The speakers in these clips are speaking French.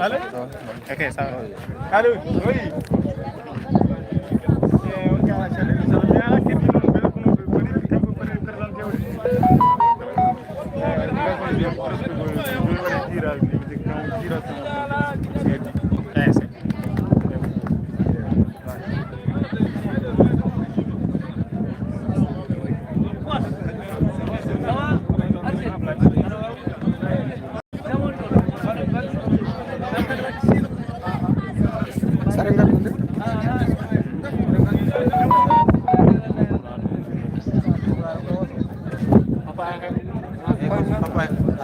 Allô? Ok, ça va. Allô? Oui.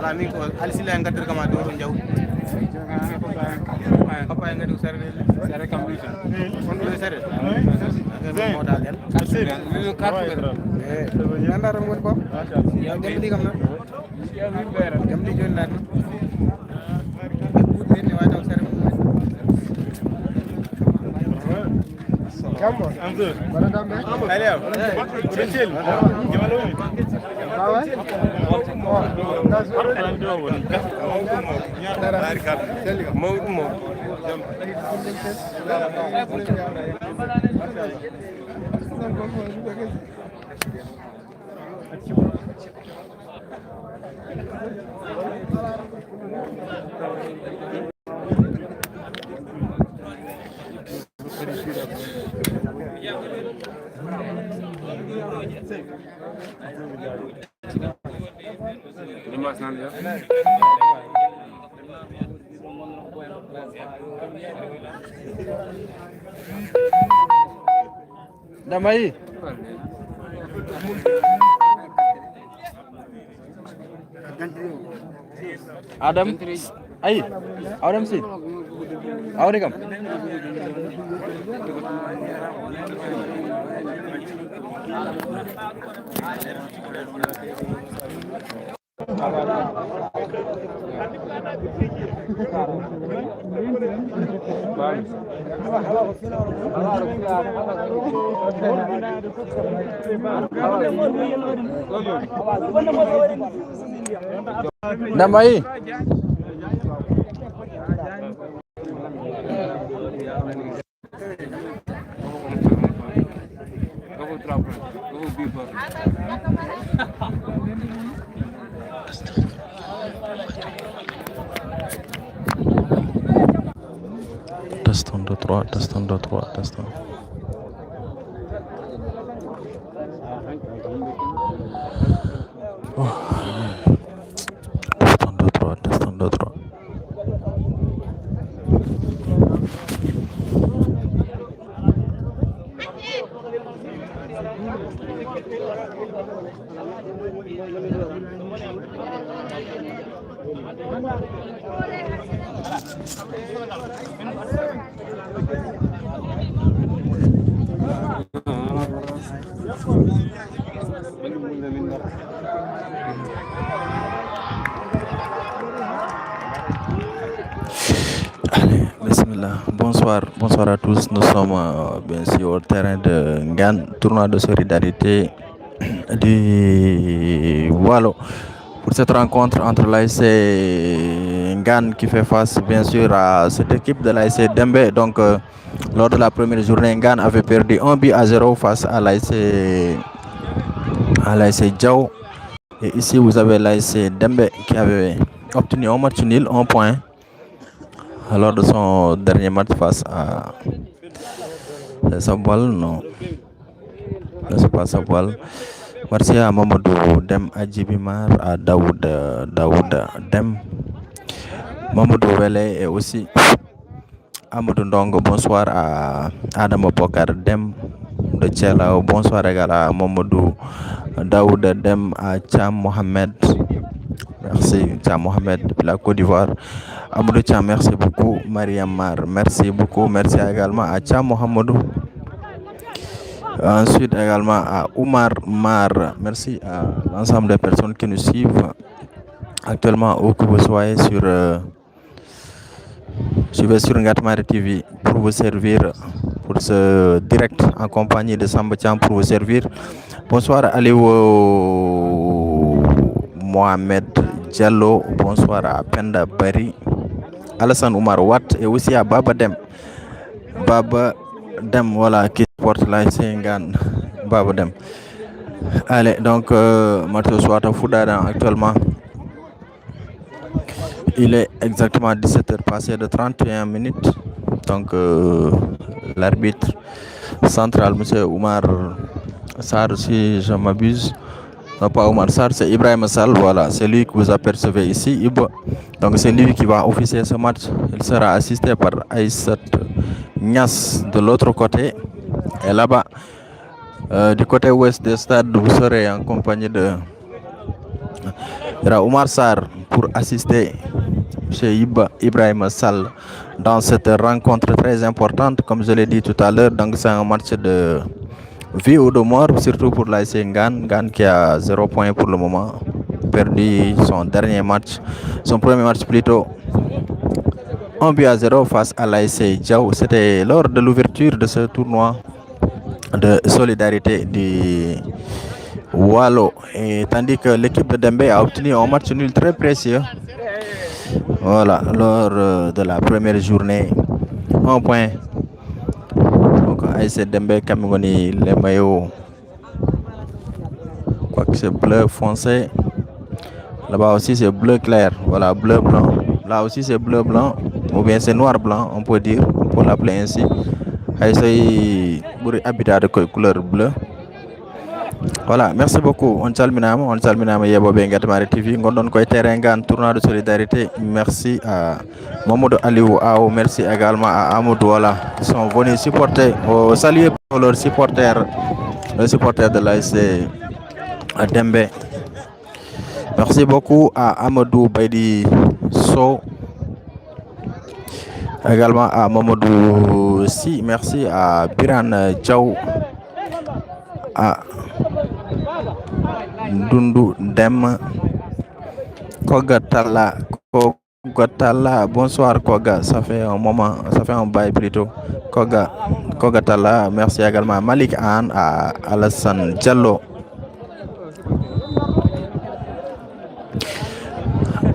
ala min ko alisila en gadder kama do jaw papa en gadu sare kam bi on do sare mo dal den sare carte nandara mon ko ya dem di kam na ya mi bere dem di jon lat gut ne wa taw sare Jambo, amdur. Bara dambe. Aleo. Chill. Jamalo. Bawa. Mau. Dimas nanti ya. Damai. Adam. Ai. Adam sih. Awak kam. Damai. Test 1, 2, 3, test 1, 2, 3, test 1. Oh. Test 1, 2, 3, test 1, 2, 3. Allez, bismillah. Bonsoir à tous. Nous sommes bien sûr au terrain de Ngan, tournoi de solidarité du Wallo. Pour cette rencontre entre l'ASC Ngan qui fait face bien sûr à cette équipe de l'ASC Dembe. Donc lors de la première journée, Ngan avait perdu 1-0 face à l'ASC Djao. Et ici vous avez l'ASC Dembe qui avait obtenu un match nul, 1 point, lors de son dernier match face à Sabal. Non, c'est pas Sabal. Merci à Mamadou Dem Adjibimar, à Daoud Dem, Mamadou Wele et aussi Amadou Ndongo. Bonsoir à Adam Bokar Dem de Tchelao. Bonsoir également à Mamadou Daoud Dem, à Cham Mohamed. Merci Cham Mohamed de la Côte d'Ivoire. Amadou Cham, merci beaucoup. Mariam Mar, merci beaucoup. Merci également à Cham Mohamedou. Ensuite également à Oumar Mar. Merci à l'ensemble des personnes qui nous suivent actuellement où que vous soyez sur Ngatmare TV pour vous servir pour ce direct en compagnie de Sambatian pour vous servir. Bonsoir Aliou Mohamed Diallo. Bonsoir à Penda Bari, Alassane Oumar Watt et aussi à Baba Dem. Baba Dem, voilà, qui porte la Sengan. Baba Dem. Allez, donc, Mathieu Swata Foudadan actuellement. Il est exactement 17h passé de 31 minutes. Donc, l'arbitre central, M. Oumar Sarr, si je m'abuse. Non, pas Oumar Sarr, c'est Ibrahim Sall. Voilà, c'est lui que vous apercevez ici. Donc, c'est lui qui va officier ce match. Il sera assisté par Aïssat Nias de l'autre côté. Et là-bas, du côté ouest du stade, vous serez en compagnie de Oumar Sarr pour assister chez Ibrahim Sall dans cette rencontre très importante, comme je l'ai dit tout à l'heure. Donc c'est un match de vie ou de mort, surtout pour l'AS Ngane qui a 0 point pour le moment, perdu son dernier match, son premier match plutôt, 1-0 face à l'AS Diao. C'était lors de l'ouverture de ce tournoi de solidarité du Wallo, et tandis que l'équipe de Dembe a obtenu un match nul très précieux. Voilà, lors de la première journée, 1 point. Donc, AS Dembe Kamigoni, les maillots, quoique c'est bleu foncé. Là-bas aussi c'est bleu clair. Voilà, bleu blanc. Là aussi c'est bleu blanc, ou bien c'est noir blanc, on peut dire, on peut l'appeler ainsi. AS habitat de couleur bleue. Voilà, merci beaucoup. On salminama Yebobe Ngatmare TV. Ngondon koy terrain Ngane, tournoi de solidarité. Merci à Mamadou Aliou Ao. Merci également à Amadou, voilà, qui sont venus supporter, saluer leurs supporters, les supporters de l'AS Dembe. Merci beaucoup à Amadou Baidi So. Également à Mamadou Si. Merci à Biran Diaw. À Dundu Dem, Kogatala, bonsoir Koga, ça fait un moment, ça fait un bail plutôt. Kogatala, merci également à Malik Anne, à Alassane Diallo.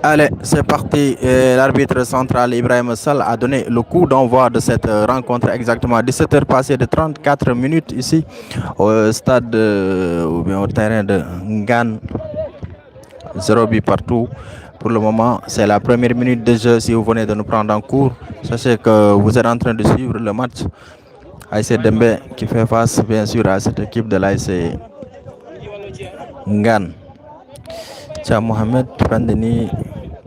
Allez, c'est parti. L'arbitre central Ibrahim Sall a donné le coup d'envoi de cette rencontre exactement 17h passé de 34 minutes ici au stade ou bien au terrain de Ngane. 0 but partout. Pour le moment, c'est la première minute de jeu. Si vous venez de nous prendre en cours, sachez que vous êtes en train de suivre le match. AS Dembe qui fait face bien sûr à cette équipe de l'AS Ngane. Tcha Mohamed Pandeni,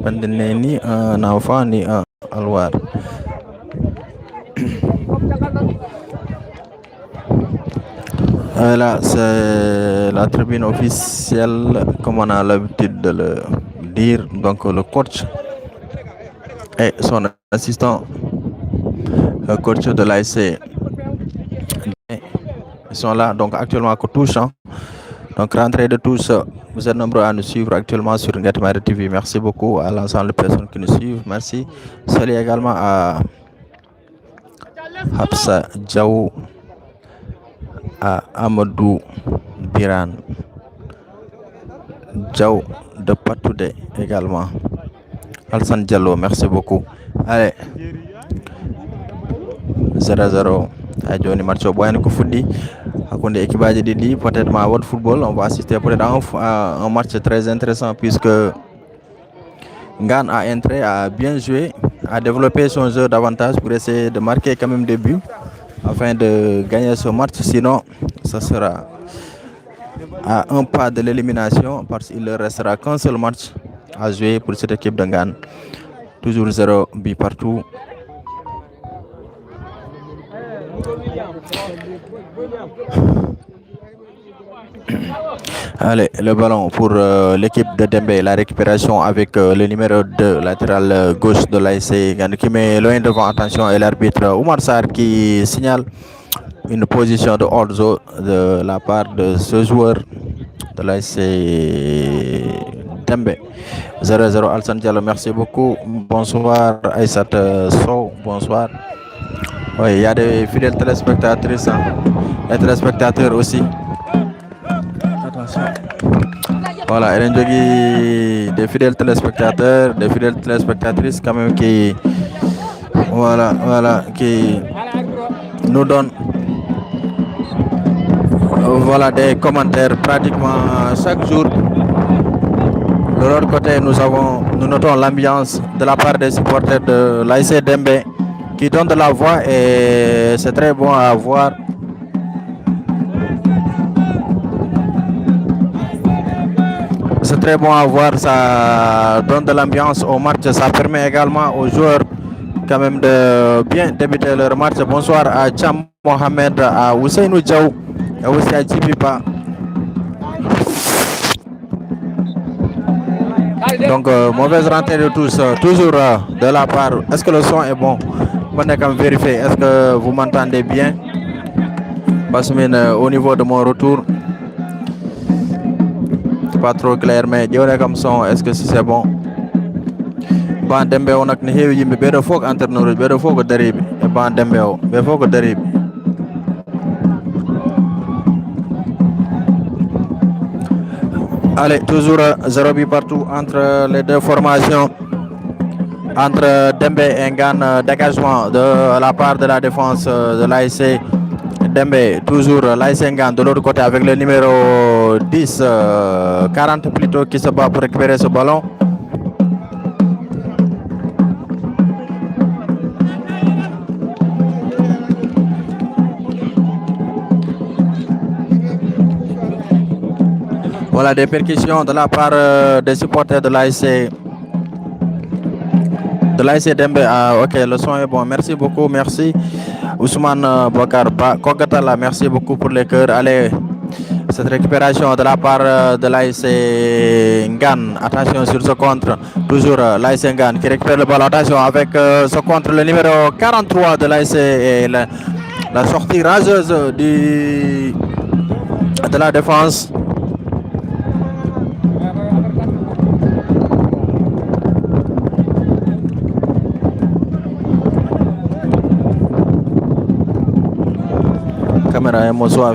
ni un enfant ni un alwar. Là, c'est la tribune officielle, comme on a l'habitude de le dire. Donc, le coach et son assistant, le coach de l'AS, ils sont là. Donc, actuellement, à touche. Donc, rentrée de tous. Vous êtes nombreux à nous suivre actuellement sur Ngatmare TV. Merci beaucoup à l'ensemble des personnes qui nous suivent. Merci. Salut également à Hapsa Diaw, à Amadou Biran Diaw de Patoudé également. Alsan Diallo, merci beaucoup. Allez, 0-0. Johnny Marcho Boyan Koufoudi. Akonde équipages Didi, peut-être ma world football. On va assister peut-être à un match très intéressant puisque Ngane a entré, a bien joué, a développé son jeu davantage pour essayer de marquer quand même des buts afin de gagner ce match. Sinon, ça sera à un pas de l'élimination parce qu'il ne leur restera qu'un seul match à jouer pour cette équipe de Ngane. Toujours 0 but partout. Allez, le ballon pour l'équipe de Dembé, la récupération avec le numéro 2, latéral gauche de l'ASC Ngane qui met loin devant, attention, et l'arbitre Oumar Sarr qui signale une position de hors-jeu de la part de ce joueur de l'ASC Dembé. 0-0 Alsan Diallo, merci beaucoup. Bonsoir Aïssat Sow, bonsoir. Oui, il y a des fidèles téléspectatrices et téléspectateurs aussi. Attention. Voilà, des fidèles téléspectateurs, des fidèles téléspectatrices quand même qui qui nous donnent des commentaires pratiquement chaque jour. De l'autre côté, nous notons l'ambiance de la part des supporters de l'ASC Dembé qui donnent de la voix et c'est très bon à voir. C'est très bon à voir, ça donne de l'ambiance au match, ça permet également aux joueurs quand même de bien débuter leur match. Bonsoir à Cham Mohamed, à Ousseinou Diaw, et aussi à Djibipa. Donc mauvaise rentrée de tous, toujours de la part. Est-ce que le son est bon? On est quand même vérifier. Est-ce que vous m'entendez bien? Parce que au niveau de mon retour, pas trop clair, mais Dieu comme son, est-ce que c'est bon? Ban Dembé on ak ne heewi yimɓe ɓeɗo fof ko entraîneur uji ɓeɗo fof ko dariɓe e Ban Dembé o ɓe fof ko dariɓe. Allez, toujours 0 but partout entre les deux formations, entre Dembé et Ngane. Dégagement de la part de la défense de l'ASC Dembé, toujours l'ASC Ngane de l'autre côté avec le numéro 10, 40 plutôt, qui se bat pour récupérer ce ballon. Voilà des percussions de la part des supporters de l'ASC Dembé. Ah, ok, le son est bon, merci beaucoup, merci Ousmane Bokar Kogatala, merci beaucoup pour les cœurs. Allez, cette récupération de la part de l'ASC Ngane, attention sur ce contre, toujours l'ASC Ngane qui récupère le ballon, attention avec ce contre, le numéro 43 de l'ASC et la sortie rageuse de la défense. Caméra est bonsoir.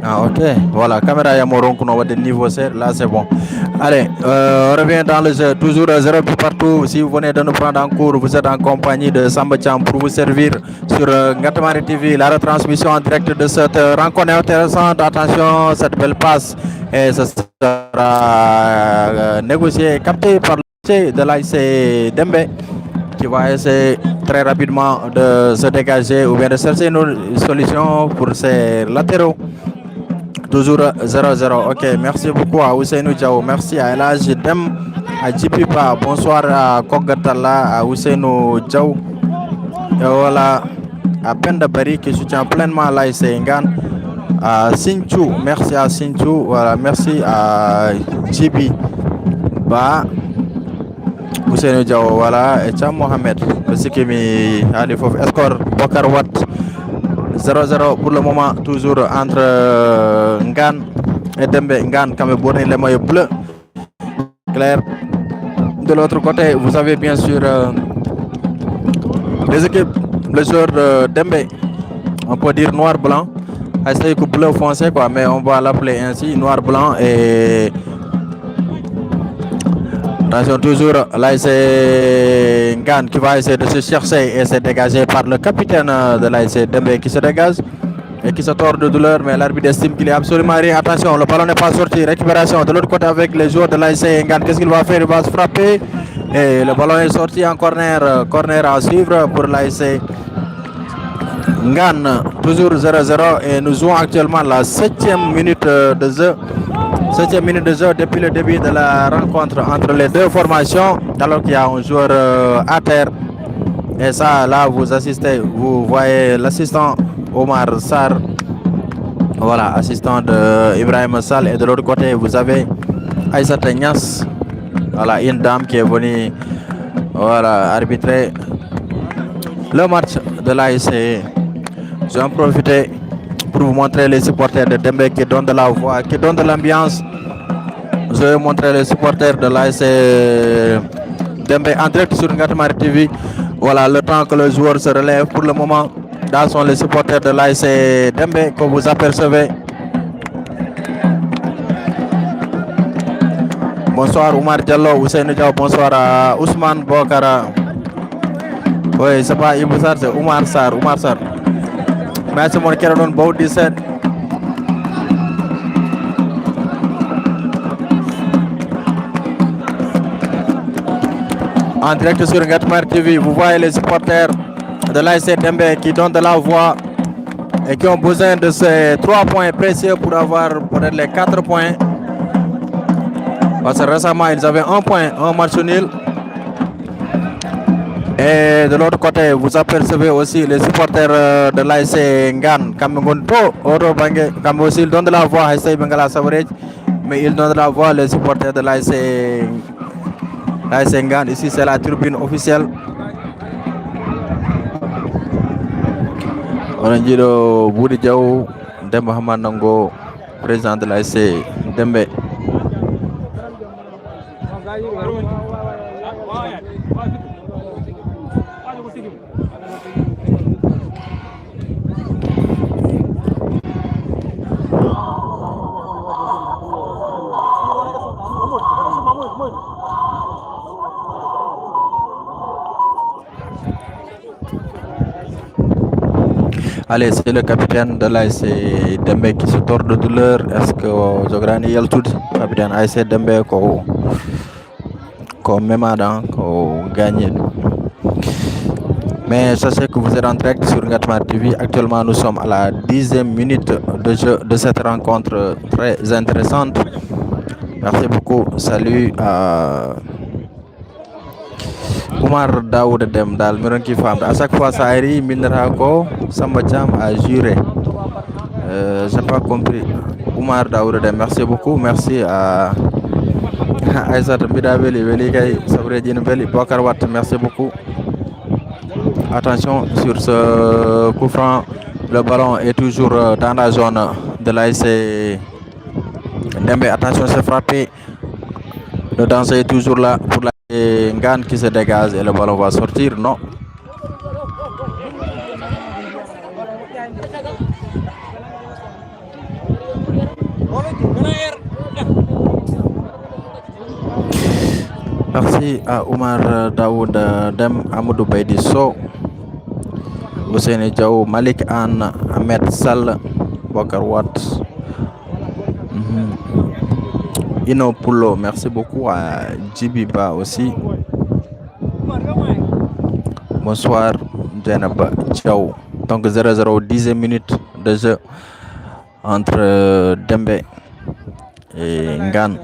Ah, ok, voilà, caméra est mon de niveau 7, là c'est bon. Allez, on revient dans le jeu, toujours 0 but partout. Si vous venez de nous prendre en cours, vous êtes en compagnie de Samba Cham pour vous servir sur Ngatamari TV, la retransmission en direct de cette rencontre intéressante. Attention, cette belle passe, et ce sera négocié, capté par le de l'ASC Dembé, qui va essayer très rapidement de se dégager ou bien de chercher une solution pour ses latéraux. Toujours 0-0. Ok, merci beaucoup à Ousseinou Diaw, merci à Elage Dem, à Djipipa, bonsoir à Kogatala, à Ousseinou Diaw, et voilà à Penda Bari qui soutient pleinement l'ASC Ngane, à Sinchou, merci à Sinchou, voilà, merci à Djibi Ba, Ousseinou Diaw, voilà, et Cham Mohamed, aussi qui m'a allé faut escort Bokar Wat. 0-0 pour le moment, toujours entre Ngane et Dembé. Ngane quand même borné les maillots bleus clair. De l'autre côté, vous avez bien sûr les équipes, les joueurs de Dembé, on peut dire noir-blanc, c'est bleu foncé quoi, mais on va l'appeler ainsi, noir-blanc, et Attention toujours, l'ASC Ngan qui va essayer de se chercher et c'est dégagé par le capitaine de l'ASC Dembé qui se dégage et qui se tord de douleur, mais l'arbitre estime qu'il est absolument rien. Attention, le ballon n'est pas sorti, récupération de l'autre côté avec les joueurs de l'ASC Ngan. Qu'est-ce qu'il va faire? Il va se frapper et le ballon est sorti en corner, corner à suivre pour l'ASC Ngan, toujours 0-0 et nous jouons actuellement la 7e minute de jeu. 7e minute de jeu depuis le début de la rencontre entre les deux formations, alors qu'il y a un joueur à terre. Et ça, là, vous assistez, vous voyez l'assistant Omar Sarr, voilà, assistant de Ibrahim Sall. Et de l'autre côté, vous avez Aïssata Niass, voilà, une dame qui est venue, voilà, arbitrer le match de l'ASC. Je vais en profiter pour vous montrer les supporters de Dembé qui donnent de la voix, qui donnent de l'ambiance. Je vais montrer les supporters de l'ASC Dembé en direct sur Ngatamari TV. Voilà, le temps que le joueur se relève pour le moment. Là sont les supporters de l'ASC Dembé que vous apercevez. Bonsoir Oumar Diallo, Ousseinou Diaw, bonsoir à Ousmane Bokara. Oui, c'est pas Ibou Sarr, c'est Oumar Sarr, Oumar Sarr. Merci mon Kérodon Bow 17. En direct sur Ngatamari TV, vous voyez les supporters de l'ASC Dembé qui donnent de la voix et qui ont besoin de ces 3 points précieux pour avoir peut-être les 4 points. Parce que récemment, ils avaient 1 point, un match nul. Et de l'autre côté, vous apercevez aussi les supporters de l'ASC Ngan, comme aussi ils donnent de la voix à Essaye Bengala Savrej, mais ils donnent de la voix les supporters de l'ASC Ngan. Ici, c'est la tribune officielle. On a dit le Boudi Diaw, Demba Hamandango, président de l'ASC Dembé. Allez, c'est le capitaine de l'ASC Dembé qui se tord de douleur. Est-ce que Jograni Yaltoud, capitaine ASC Dembé, ko Memadan, ko gagné. Mais sachez que vous êtes en direct sur Ngatamari TV. Actuellement, nous sommes à la 10e minute de jeu de cette rencontre très intéressante. Merci beaucoup. Salut à Oumar Daoud Dem Dal Mironki Fam. À chaque fois, ça arrive, Minrako, Samba Cham a juré. Je n'ai pas compris. Oumar Daoud Dem, merci beaucoup. Merci à Aïssat Bidabeli, Velikay, Sabredine Beli, Bakar Wat, merci beaucoup. Attention sur ce coup franc, le ballon est toujours dans la zone de l'ASC Dembé. Attention, c'est frappé. Le danger est toujours là pour la Ngan qui se dégage et le ballon va sortir. Non. Merci à Oumar Daoud Dem, Amadou Baidi So, Ousseinou Diaw, Malik Anne, Ahmed Sall, Bakar Wat, Ino Poulo, merci beaucoup à Djibiba aussi. Bonsoir Djenaba Diaw. Donc 0-0, 10e minute de jeu entre Dembé et Ngan.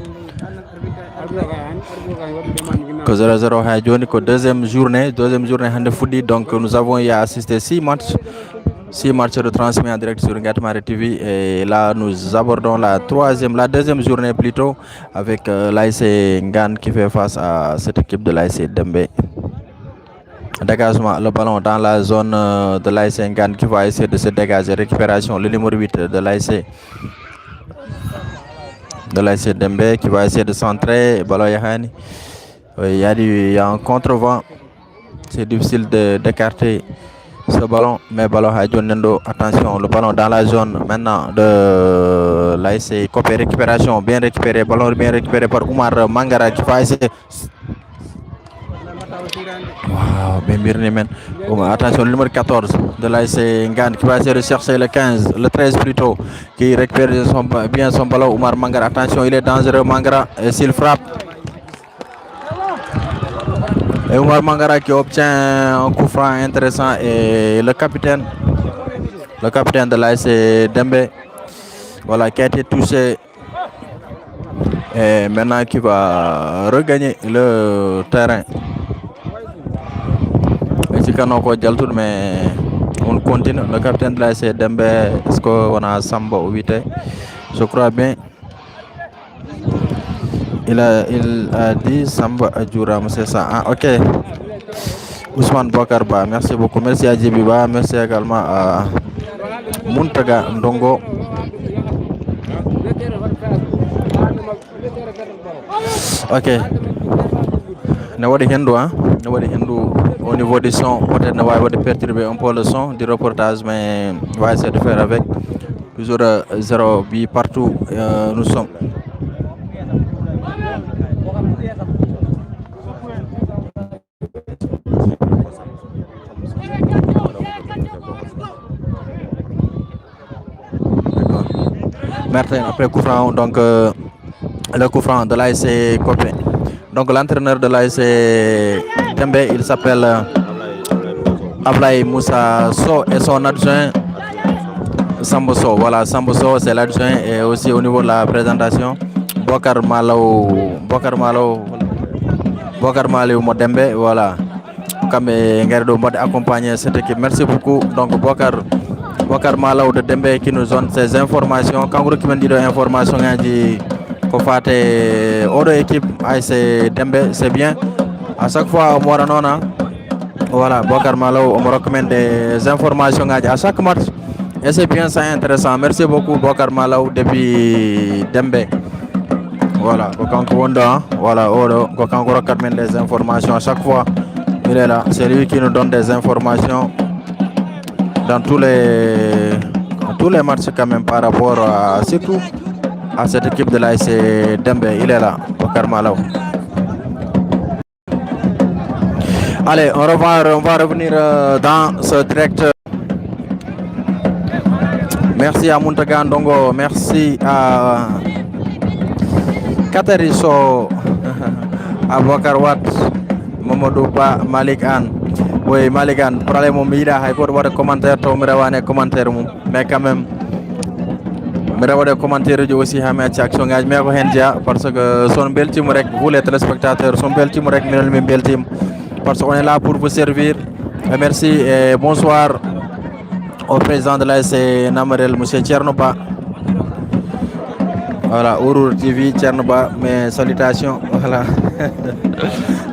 Que 0-0 ha joni ko deuxième journée hande fuddi. Donc nous avons y assisté 6 matchs de transmis en direct sur Ngatamari TV et là nous abordons la deuxième journée plutôt avec l'ASC Ngan qui fait face à cette équipe de l'ASC Dembé. Dégagement, le ballon dans la zone de l'ASC Ngan qui va essayer de se dégager. Récupération, le numéro 8 de l'ASC Dembé qui va essayer de centrer. Ballon Yahani. Il y a un contre-vent. C'est difficile d'écarter ce ballon. Mais ballon Hadjonendo. Attention, le ballon dans la zone maintenant de l'ASC Copé. Récupération bien récupéré. Ballon bien récupéré par Oumar Mangara qui va essayer Wow, Bembirnimen. Attention, le numéro 14 de l'AS Ngan qui va essayer de chercher le 15, le 13 plutôt, qui récupère bien son ballon. Oumar Mangara, attention, il est dangereux. Mangara, et s'il frappe. Et Oumar Mangara qui obtient un coup franc intéressant. Et le capitaine de l'AS Dembe, voilà, qui a été touché. Et maintenant qui va regagner le terrain. Mais on continue. Le capitaine de l'AS Dembe, est-ce qu'on a Samba au 8? Je crois bien. Il a dit Samba Adjouram, c'est ça. Ah, ok. Ousmane Bokarba, merci beaucoup. Merci à Djibiba, merci également à Muntaga Ndongo. Ok. Au niveau du son, peut-être on va perturber un peu le son du reportage, mais on va essayer de faire avec. Toujours 0 bi partout nous sommes. Martin après coup franc, donc le coup franc de l'AS Copé. Donc l'entraîneur de l'AS Dembe, il s'appelle Ablaye Moussa So et son adjoint Samboso. Voilà, Samboso c'est l'adjoint et aussi au niveau de la présentation Bokar Malo Modembe. Voilà, comme Ngerdo mode accompagner cette équipe. Merci beaucoup. Donc Bokar Malo de Dembe qui nous donne ces informations. Quand vous qui me dit information dit qu'on fait autre équipe AS Dembe, c'est bien. À chaque fois on voit voilà, Bokar Malo, on me recommande des informations à chaque match. Et c'est bien ça intéressant. Merci beaucoup Bokar Malo depuis Dembe. Voilà, quand on recommande des informations à chaque fois, il est là. C'est lui qui nous donne des informations dans tous les matchs quand même par rapport à surtout à cette équipe de l'AS Dembe. Il est là, Bokar Malo. Allez, on va revenir dans ce direct. Merci à Muntaga Ndongo, merci à Kateriso, à Bokar Wat, Mamadou Ba, Malik Anne. Oui, Malik Anne, problème au milieu, il faut voir des commentaires, mais quand même, je vais des commentaires aussi à mes actions, parce que son bel team, vous les téléspectateurs, son bel team, même bel team. Parce qu'on est là pour vous servir. Et merci et bonsoir au président de l'AS Namarel, M. Tchernoba. Voilà, Ourur TV, Tchernoba, mes salutations. Voilà.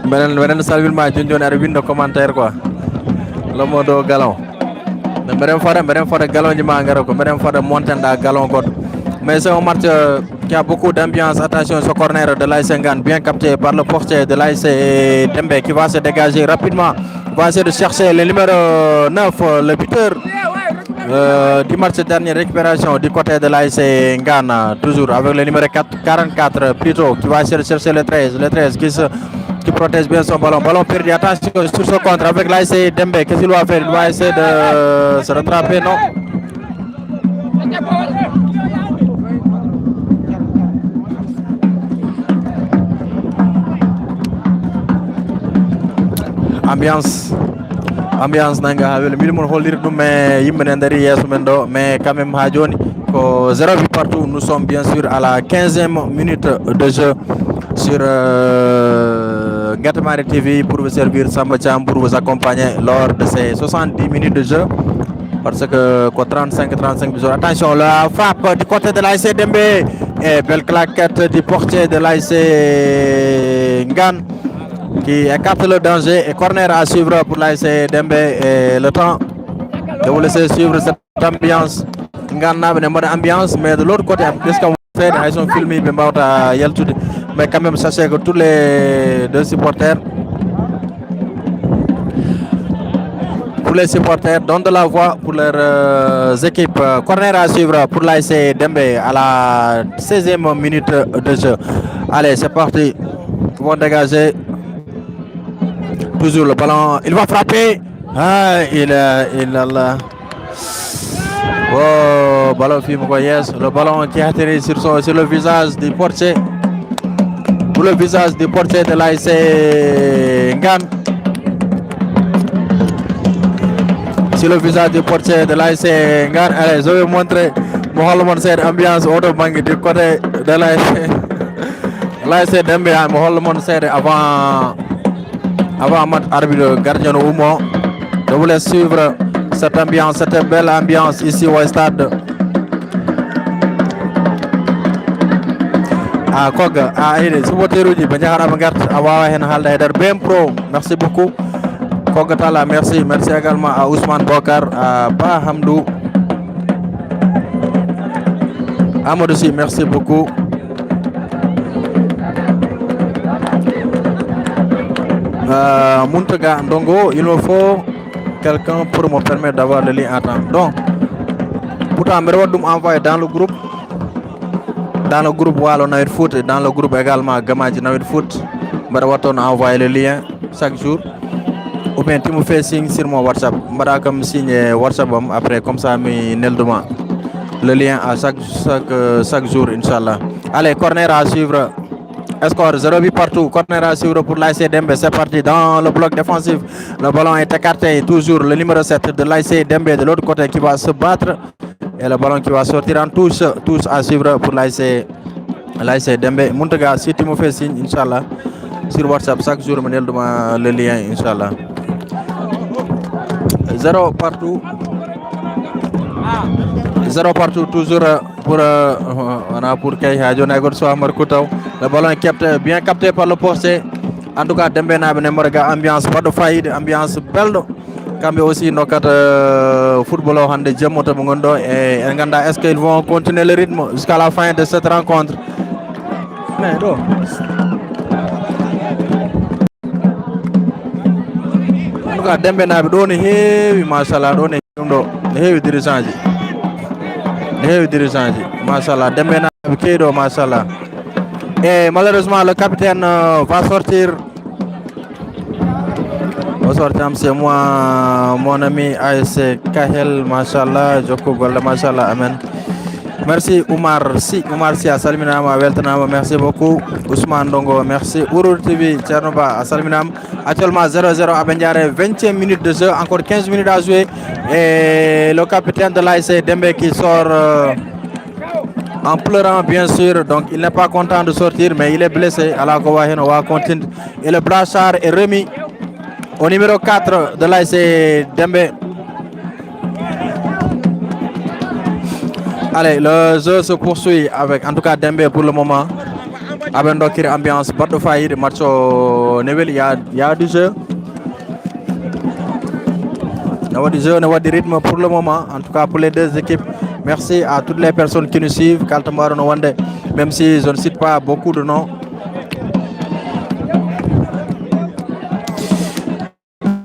Je salue le commentaire quoi. Le mot galon. Je vais galon de mangaro, je vais monter dans galon. Mais c'est un match qui a beaucoup d'ambiance. Attention, ce corner de l'AS Ngan, bien capté par le portier de l'AS Dembe qui va se dégager rapidement. Va essayer de chercher le numéro 9, le buteur du match dernier, récupération du côté de l'AS Ngan, toujours avec le numéro 44 plutôt, qui va essayer de chercher le 13 qui protège bien son ballon. Ballon perdu, attention sur ce contre avec l'AS Dembe. Qu'est-ce qu'il va faire? Il va essayer de se rattraper, non? ambiance nanga habel milmon hollir dum mais yimbe ndari yeso men do mais quand même ha joni ko 0 but partout. Nous sommes bien sûr à la 15e minute de jeu sur Ngatamari TV pour vous servir Samba Cham, pour vous accompagner lors de ces 70 minutes de jeu parce que 35 jours. Attention, la frappe du côté de l'AS Dembe et belle claquette du portier de l'AS Ngan qui écarte le danger et corner à suivre pour l'AS Dembe. Et le temps de vous laisser suivre cette ambiance. Ngan n'a pas d'ambiance, mais de l'autre côté, qu'est-ce qu'on fait? Ils sont filmés, mais quand même, sachez que tous les deux supporters, donnent de la voix pour leurs équipes. Corner à suivre pour l'AS Dembe à la 16e minute de jeu. Allez, c'est parti. Ils vont dégager. Toujours le ballon, il va frapper. Ah, il a là. Oh, ballon film quoi, yes. Le ballon qui a atterri sur le visage du portier. Pour le visage du portier de l'ASC Ngan. Sur le visage du portier de l'ASC Ngan. Allez, je vais vous montrer cette ambiance auto banque du côté de l'ASC Dembe. Avant match arbitre gardien Oumo. Je vous laisse suivre cette ambiance, cette belle ambiance ici au stade. Koga, supporteruji Bandiakhara Magat awawa hen halda heder BM Pro. Merci beaucoup. Koga Tala, merci. Merci également à Ousmane Bokar, à Ba Hamdou. Amadou Si, merci beaucoup. Muntaga Ndongo, il me faut quelqu'un pour me permettre d'avoir le lien à temps. Donc, pourtant, je vais envoyer dans le groupe. Dans le groupe Walo Nawed Foot et dans le groupe également Gamadji Nawed Foot. Je vais envoyer le lien chaque jour. Ou bien tu me fais signe sur mon WhatsApp. Je vais comme signe WhatsApp après, comme ça, le lien à chaque jour, Inch'Allah. Allez, corner à suivre. Score 0-8 partout. Corner à suivre pour l'ASC Dembe. C'est parti dans le bloc défensif. Le ballon est écarté. Toujours le numéro 7 de l'ASC Dembe de l'autre côté qui va se battre. Et le ballon qui va sortir en touche. Tous à suivre pour l'ASC Dembe. Muntaga, si tu me fais signe, Inch'Allah, sur WhatsApp, chaque jour, je demande le lien, Inch'Allah. 0 partout. 0 partout, toujours pour Kay Hadjonagor Soamar Koutaou. Le ballon est bien capté par le poste. En tout cas, Dembe n'a pas ambiance, pas de faillite, ambiance belle. Kambe aussi nos quatre footballeurs hande Djemoto Mungondo et Nganda, est-ce qu'ils vont continuer le rythme jusqu'à la fin de cette rencontre? Mais non. En tout cas, Dembe n'a pas donné heavy, machallah, donné heavy dirigeant. Heavy dirigeant, machallah. Dembe n'a pas kédo, machallah. Et malheureusement, le capitaine va sortir. Bonsoir, c'est moi, mon ami ASC Kahel, machallah, Joko Golle, machallah, amen. Merci Oumar Si, Salinama, Weltanama, merci beaucoup. Ousmane Dongo, merci. Urur TV, Tchernoba, Salinam. Actuellement 0-0 à Bendiare, 20e minute de jeu, encore 15 minutes à jouer. Et le capitaine de l'ASC Dembe qui sort en pleurant, bien sûr. Donc il n'est pas content de sortir, mais il est blessé. Alors on va continuer. Et le brassard est remis au numéro 4 de l'ASC Dembe. Allez, le jeu se poursuit avec, en tout cas, Dembe pour le moment. Abendokir ambiance, bord de faillite, match au Nevel, il y a du jeu. Il y a du jeu, il y a du rythme pour le moment, en tout cas pour les deux équipes. Merci à toutes les personnes qui nous suivent, Kaltamaro Nwande, même si je ne cite pas beaucoup de noms.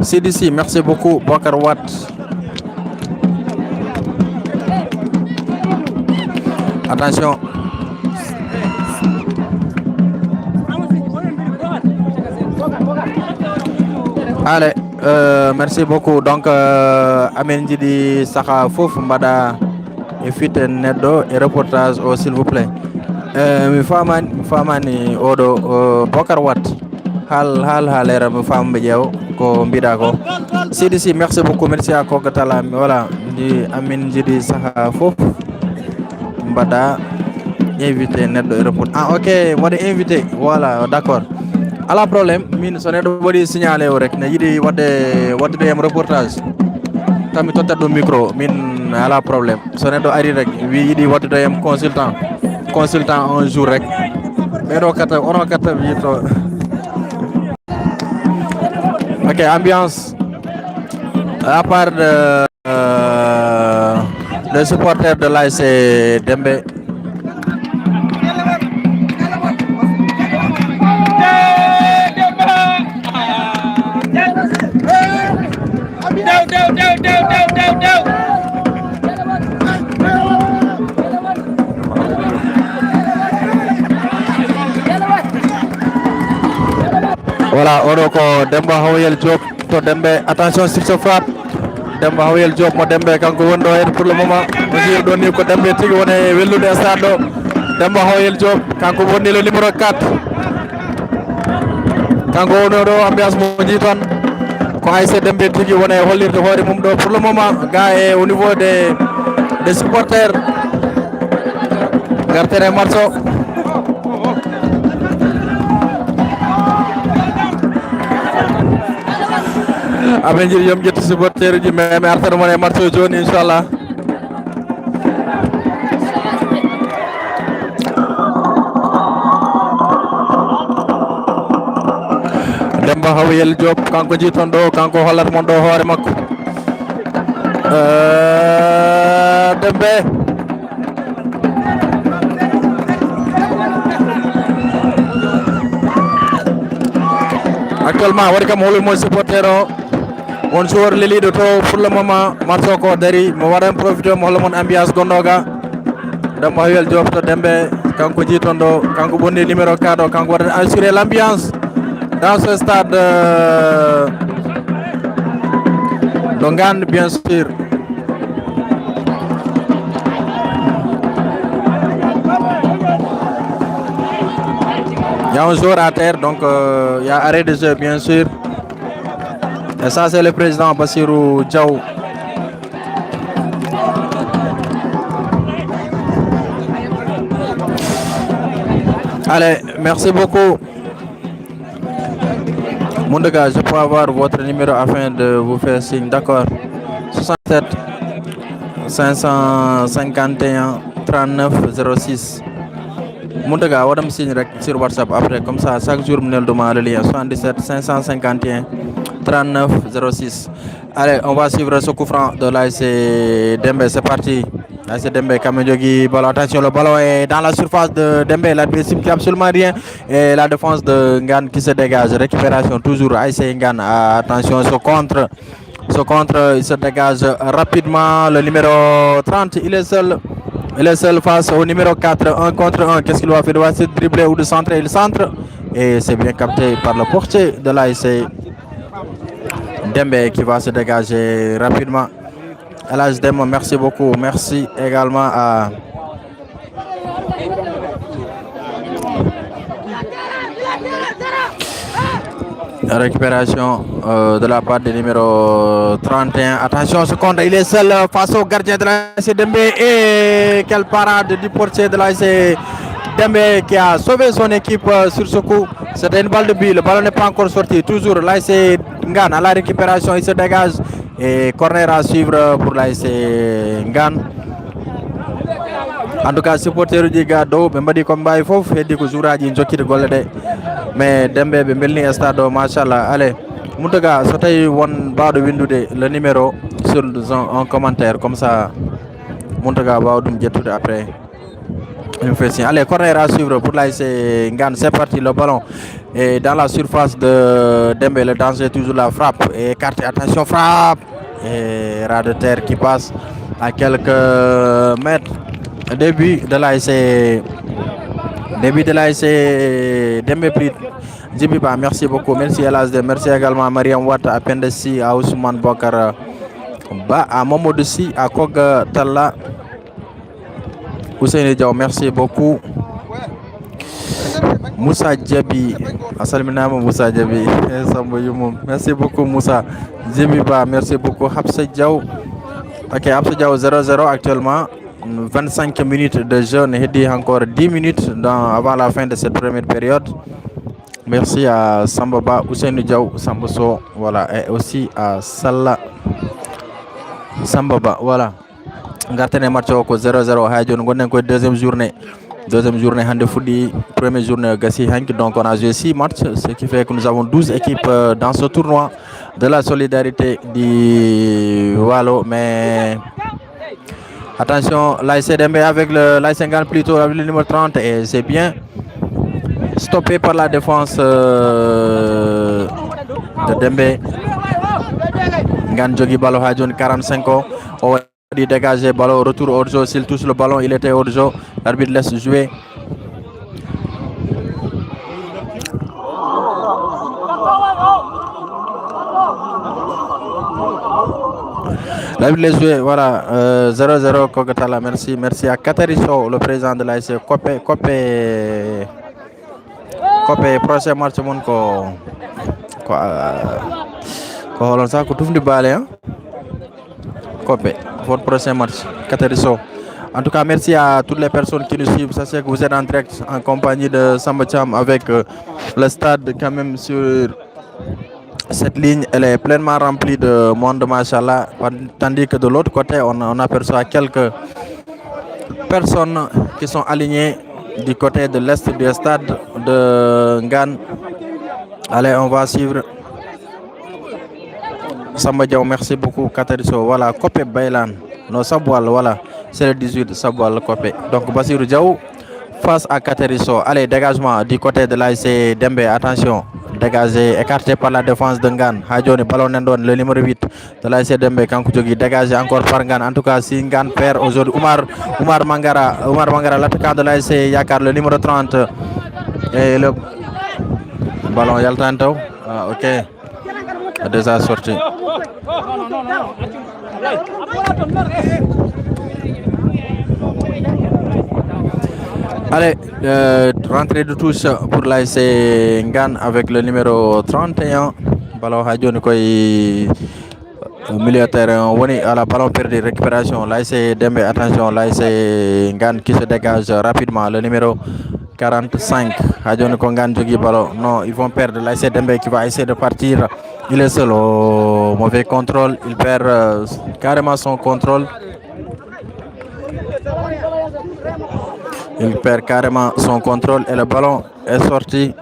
CDC, merci beaucoup, Bakar Watt. Attention. Allez, merci beaucoup. Donc, Amen Djidi Saka Fouf Mbada et Fit Nedo et reportage, s'il vous plaît. Famani Odo Bakar Watt. Halera Mufam Bediao, ko Mbidako. CDC, merci beaucoup. Merci à Kokatala. Voilà, Amen Djidi Saka Fouf Mbada. Invité net de report. Ah ok, moi invité. Voilà, d'accord. À la problème, min sonné do body signaler rek ne yidi wadde dem reportage. Tammi totta do micro min à la problème. Sonné do ari rek wi yidi wadde dem consultant un jour rek. Mais do kata ono kata wi to. OK, ambiance à part les supporters de l'ASC Dembe. Voilà, Oroko, Demba Hoyel Diop, to Dembe, attention sur ce frappe. Demba Hoyel Diop, mo Dembe, kanko wondo hen pour le moment. Mesure doni ko Dembe tigi woni wellude stade o. Demba Hoyel Diop, kanko woni le numéro 4. Kanko wono do ambiance mo jiton. Ko ASC Dembe tigi woni hollirde hoore mum do pour le moment. Ga e au niveau des supporters. Gartere Marso. aɓe jiiɗi yoom ƴetti supporteur uji mais mi artata mon e match joni inchallah. Demba Hoyel Diop kanko jiiton ɗo, kanko hollata mon ɗo hoore makko. Dembe actuellement waɗi kam holo mon supporter o on joueur leliɗo to pour le moment match o ko dari mo waɗan profité mo holla mon ambiance gonnoga. Demba Hoyel Diop to Dembe kanko jiiton ɗo, kanko ɓonni numéro 4 o, kanko waɗan assurer l'ambiance dans ce stade de Ngane bien sûr. Il y a un joueur à terre, donc il y a arrêt de jeu bien sûr. Et ça c'est le président Bassirou Diaw. Allez, merci beaucoup. Moundaga, je peux avoir votre numéro afin de vous faire signe, d'accord. 67 551 39 06. Moundaga, on me signe sur WhatsApp après, comme ça, chaque jour, je demande le lien 77 551 39 06. Allez, on va suivre ce coup franc de l'ASC Dembe, c'est parti. l'ASC Dembe, Kamedjogi, ballon, attention, le ballon est dans la surface de Dembe, l'adversaire qui absolument rien. Et la défense de Ngane qui se dégage, récupération toujours, ASC Ngane, attention, ce contre, il se dégage rapidement, le numéro 30, il est seul. Il est seul face au numéro 4, 1 contre 1. Qu'est-ce qu'il va faire? Il va se dribbler ou de centrer? Il centre. Et c'est bien capté par le portier de l'ASC Dembe qui va se dégager rapidement. Elhadji Demba, merci beaucoup. Merci également à la récupération de la part du numéro 31. Attention, ce contre, il est seul face au gardien de l'ASC Dembe. Et quelle parade du portier de l'ASC Dembe qui a sauvé son équipe sur ce coup. C'était une balle de but, le ballon n'est pas encore sorti. Toujours l'ASC Ngane à la récupération, il se dégage. Et corner à suivre pour l'ASC Ngane. En tout cas, supporter du Gado, je me dis comme il faut faire des jours à Djokir Golde. Mais Dembe be melni stade machallah. Allez, Mountaga, so tay won bawdo windude le numéro sur un commentaire comme ça Mountaga bawdum jettude après une fait signe. Allez, corner à suivre pour l'ASC Ngane, c'est parti, le ballon est dans la surface de Dembe, le danger toujours la frappe et écarté, attention frappe et ras de terre qui passe à quelques mètres. Début de l'ASC Dembe Prit. Djibiba, merci beaucoup. Merci Elhadji, merci également à Mariam Watt, à Pendessi, à Ousmane Bokar Ba, à Momodou Si, à Koga Talla, Ousseyni Diaw, merci beaucoup. Moussa Djabi, Assalminama Moussa Djabi, merci beaucoup Moussa. Djibiba, merci beaucoup. Hapsa Diaw, ok, Hapsa Diaw 0-0 actuellement. 25 minutes de jeu, on dit encore 10 minutes avant la fin de cette première période. Merci à Sambaba, Ousseynou Diaw, Samboso, voilà, et aussi à Salah Sambaba, voilà. Ngartene match au 0-0, Hajon, on a deuxième journée Hande Foudi, première journée Gassi Hank, donc on a joué 6 matchs, ce qui fait que nous avons 12 équipes dans ce tournoi de la solidarité du Wallo, mais attention, l'ASC Dembe avec l'ASC Ngane plutôt avec le numéro 30 et c'est bien stoppé par la défense de Dembe. Ngane jogi ballon Hajon 45 ans. On dit dégager ballon, retour hors jeu. S'il touche le ballon, il était hors jeu. L'arbitre laisse jouer. Les jouer, voilà, 0-0 Kogatala, merci. Merci à Katariso, le président de l'AIC Copé, prochain match mon ko holon ça ko tufndi balé hein. Copé, votre prochain match, Katariso. En tout cas, merci à toutes les personnes qui nous suivent. Sachez que vous êtes en direct en compagnie de Samba Cham avec le stade quand même sur cette ligne. Elle est pleinement remplie de monde, machallah. Tandis que de l'autre côté, on aperçoit quelques personnes qui sont alignées du côté de l'est du stade de Ngan. Allez, on va suivre. Samba Diaw, merci beaucoup. Katariso, voilà, Copé Baylan. Non, Saboual, voilà, c'est le 18 Saboual Copé. Donc, Basirou Diaw face à Katariso. Allez, dégagement du côté de l'AIC Dembe, attention. Dégagé, écarté par la défense de Ngan. Hadjoni, ballon Nendon, le numéro 8 de l'AIC Dembe, Kankoujogi, dégagé encore par Ngan. En tout cas, si Ngan perd aujourd'hui, Oumar Mangara, l'attaquant de l'AIC Yakar, le numéro 30. Et le ballon Yaltanto. Ah, ok. Déjà sorti. Allez, rentrée de touche pour l'AIC Ngan avec le numéro 31. Ballon Hadjoni koy milieu terrain, on est à la ballon perdu, récupération. L'AIC Dembe, attention, l'AIC Ngan qui se dégage rapidement, le numéro 45. Hadjoni ko Ngan jogi ballon. Non, ils vont perdre. L'AIC Dembe qui va essayer de partir. Il est seul au mauvais contrôle. Il perd carrément son contrôle. Il perd carrément son contrôle et le ballon est sorti.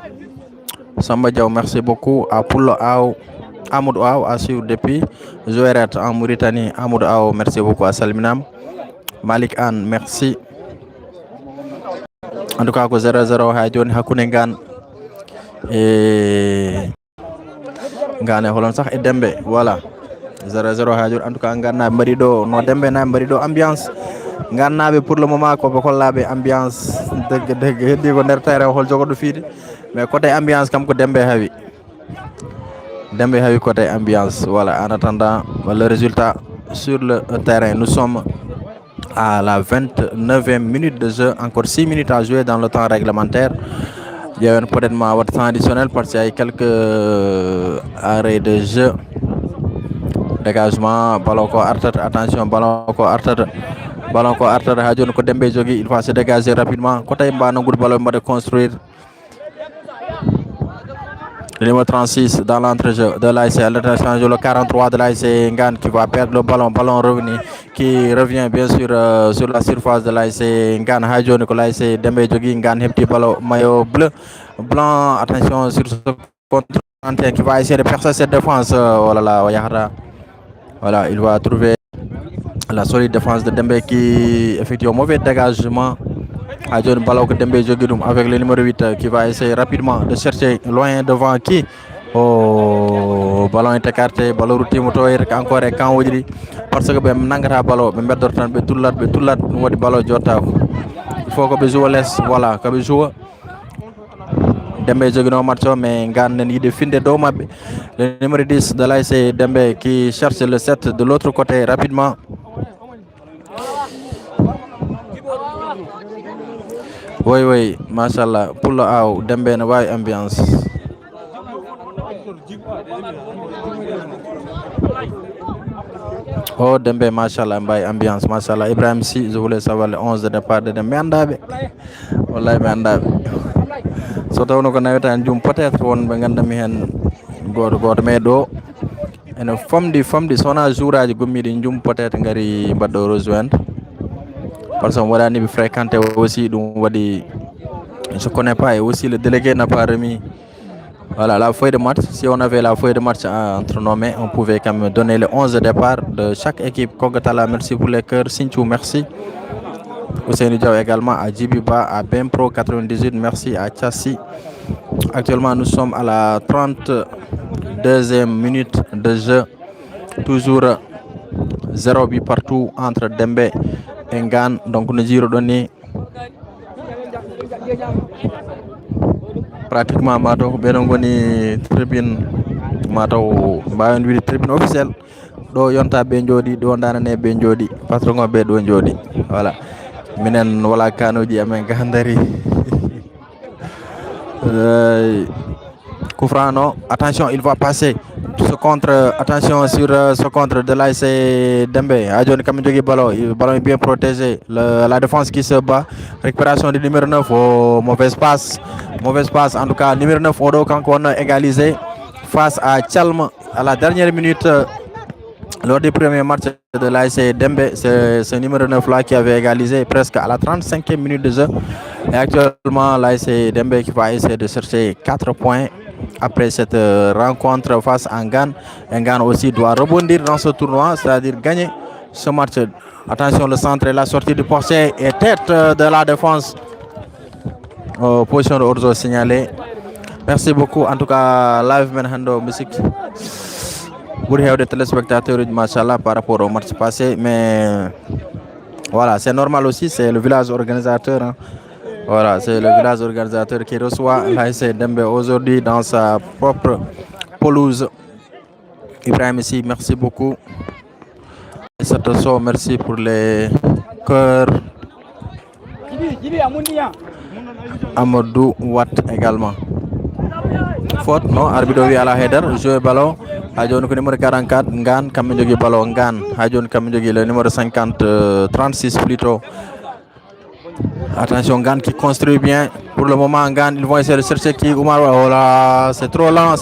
Samba Diaw, merci beaucoup. À Poulo Aou, Amoudou Aou à suivre depuis Joueret en Mauritanie. Amoudou Aou, merci beaucoup à Salminam. Malik Anne, merci. En tout cas, 0-0 Hadjoni Hakune Ngan et Ngan holon sax et Dembe, voilà. 0-0 Hadjoni. En tout cas, Ngan na Mbarido, no Dembe na Mbarido ambiance. Ngan pour le moment ko kollabe ambiance deug heddi ko nder terrain hol jogodo fiide mais côté ambiance kam ko Dembe hawi côté ambiance. Voilà, en attendant le résultat sur le terrain, nous sommes à la 29e minute de jeu, encore 6 minutes à jouer dans le temps réglementaire. Il y a peut-être un temps additionnel parce qu'il y a quelques arrêts de jeu. Dégagement, ballon ko artat, attention, ballon ko artat Hadjoni ko Dembe jogi, il va se dégager rapidement. Côté Mba Nangoud ballon de construire. Le numéro 36 dans l'entrejeu de l'AIC, le 43 de l'AIC Ngan qui va perdre le ballon revenu, qui revient bien sûr sur la surface de l'AIC Ngan. Hadjoni ko l'AIC Dembe jogi, Ngan petit ballon maillot bleu, blanc, attention sur ce contre qui va essayer de percer cette défense. Oh là là, voilà, il va trouver la solide défense de Dembe qui effectue un mauvais dégagement. Hadjoni ballon que Dembe Jogidum avec le numéro 8 qui va essayer rapidement de chercher loin devant qui. Oh, ballon est écarté, ballon route moto encore et quand wodiri parce que be nangata ballon be beddor tan be tullat wodi ballon jotta ko. Il faut que be joue laisse, voilà, que be joue Dembe Jogino match mais Ngan nen yide finde do mabbe. Le numéro 10 de l'AIC Dembe qui cherche le 7 de l'autre côté rapidement. Oui, machallah, pour le Aou, Dembe na way ambiance. Oh, Dembe, machallah, mbay ambiance, machallah. Ibrahim si, je voulais savoir le 11 de départ de Dembe. Andabe, wallahi me andabe. So tawno ko nawetan jum peut-être won be gandami hen goto mais do ene famdi sona jouraji gommidi jum peut-être ngari mbaddo rejoindre parce que wadani bi fréquenté aussi dum wadi je connais pas et aussi le délégué n'a pas remis voilà la feuille de match. Si on avait la feuille de match entre nos mains, on pouvait quand même donner le 11 de départ de chaque équipe. Kogatala, merci pour les cœurs. Sinchou, merci. Ousseynou Diaw également, à Djibiba, à Bempro 98, merci à Chassi. Actuellement, nous sommes à la 32e minute de jeu. Toujours 0 but partout entre Dembe et Ngan. Donc, nous dirons donné pratiquement Mato Benongoni tribune Mato Bayon tribune officielle. ɗo yonta ɓe jooɗi, ɗo danane ɓe jooɗi, patron o ɓe ɗo jooɗi. Voilà, minen wala kanuji amen ga dari. Coup franc, non, attention, il va passer ce contre, attention sur ce contre de l'ASC Dembé. Adjon Kamidjogi ballon, le ballon est bien protégé, la défense qui se bat, récupération du numéro 9, mauvaise passe en tout cas, numéro 9 Odo quand on a égalisé face à Tchalm à la dernière minute. Lors du premier match de l'ASC Dembé, c'est ce numéro 9 là qui avait égalisé presque à la 35e minute de jeu. Et actuellement, l'ASC Dembé qui va essayer de chercher 4 points après cette rencontre face à Ngan. Ngan aussi doit rebondir dans ce tournoi, c'est-à-dire gagner ce match. Attention, le centre et la sortie du portier et tête de la défense. Position de Orzo signalée. Merci beaucoup. En tout cas, live Menhando musique. Pour des téléspectateurs, machallah, par rapport au match passé, mais voilà, c'est normal aussi, c'est le village organisateur. Hein. Voilà, c'est le village organisateur qui reçoit l'ASC Dembé aujourd'hui dans sa propre pelouse. Ibrahim ici, merci beaucoup. Merci pour les cœurs. Amadou Watt également. Faute, non, arbitre à la header, jouer ballon. Hajon le numéro 44, Ngan, Kamidjogi ballon, Ngan. Hajon Kamidjogi le numéro 50, 36 plutôt. Attention, Ngan qui construit bien. Pour le moment, Ngan, ils vont essayer de chercher qui. Oumar, oh là, c'est trop lent.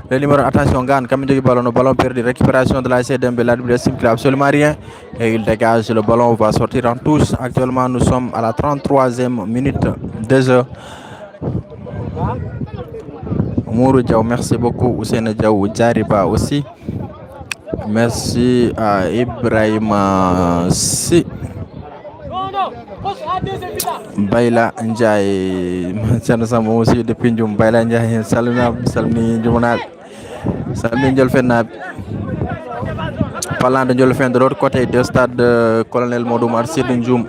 Le numéro, attention, Ngan, Kamidjogi ballon, le ballon perdu. Récupération de l'ASC Dembé, l'arbitre estime qu'il n'a absolument rien. Et il dégage le ballon, va sortir en touche. Actuellement, nous sommes à la 33e minute de jeu. Mourou Diaw, merci beaucoup. Ousseyne Diaw, Djariba aussi. Merci à Ibrahima Si. Bayla Ndiaye, Tiens sama aussi depuis Ndioum. Bayla Ndiaye, Salmi Ndjoumounal. Salmi Ndiolfenab. Parlant de Ndiolfen, de l'autre côté du stade Colonel Modou Marcy de Ndjoum.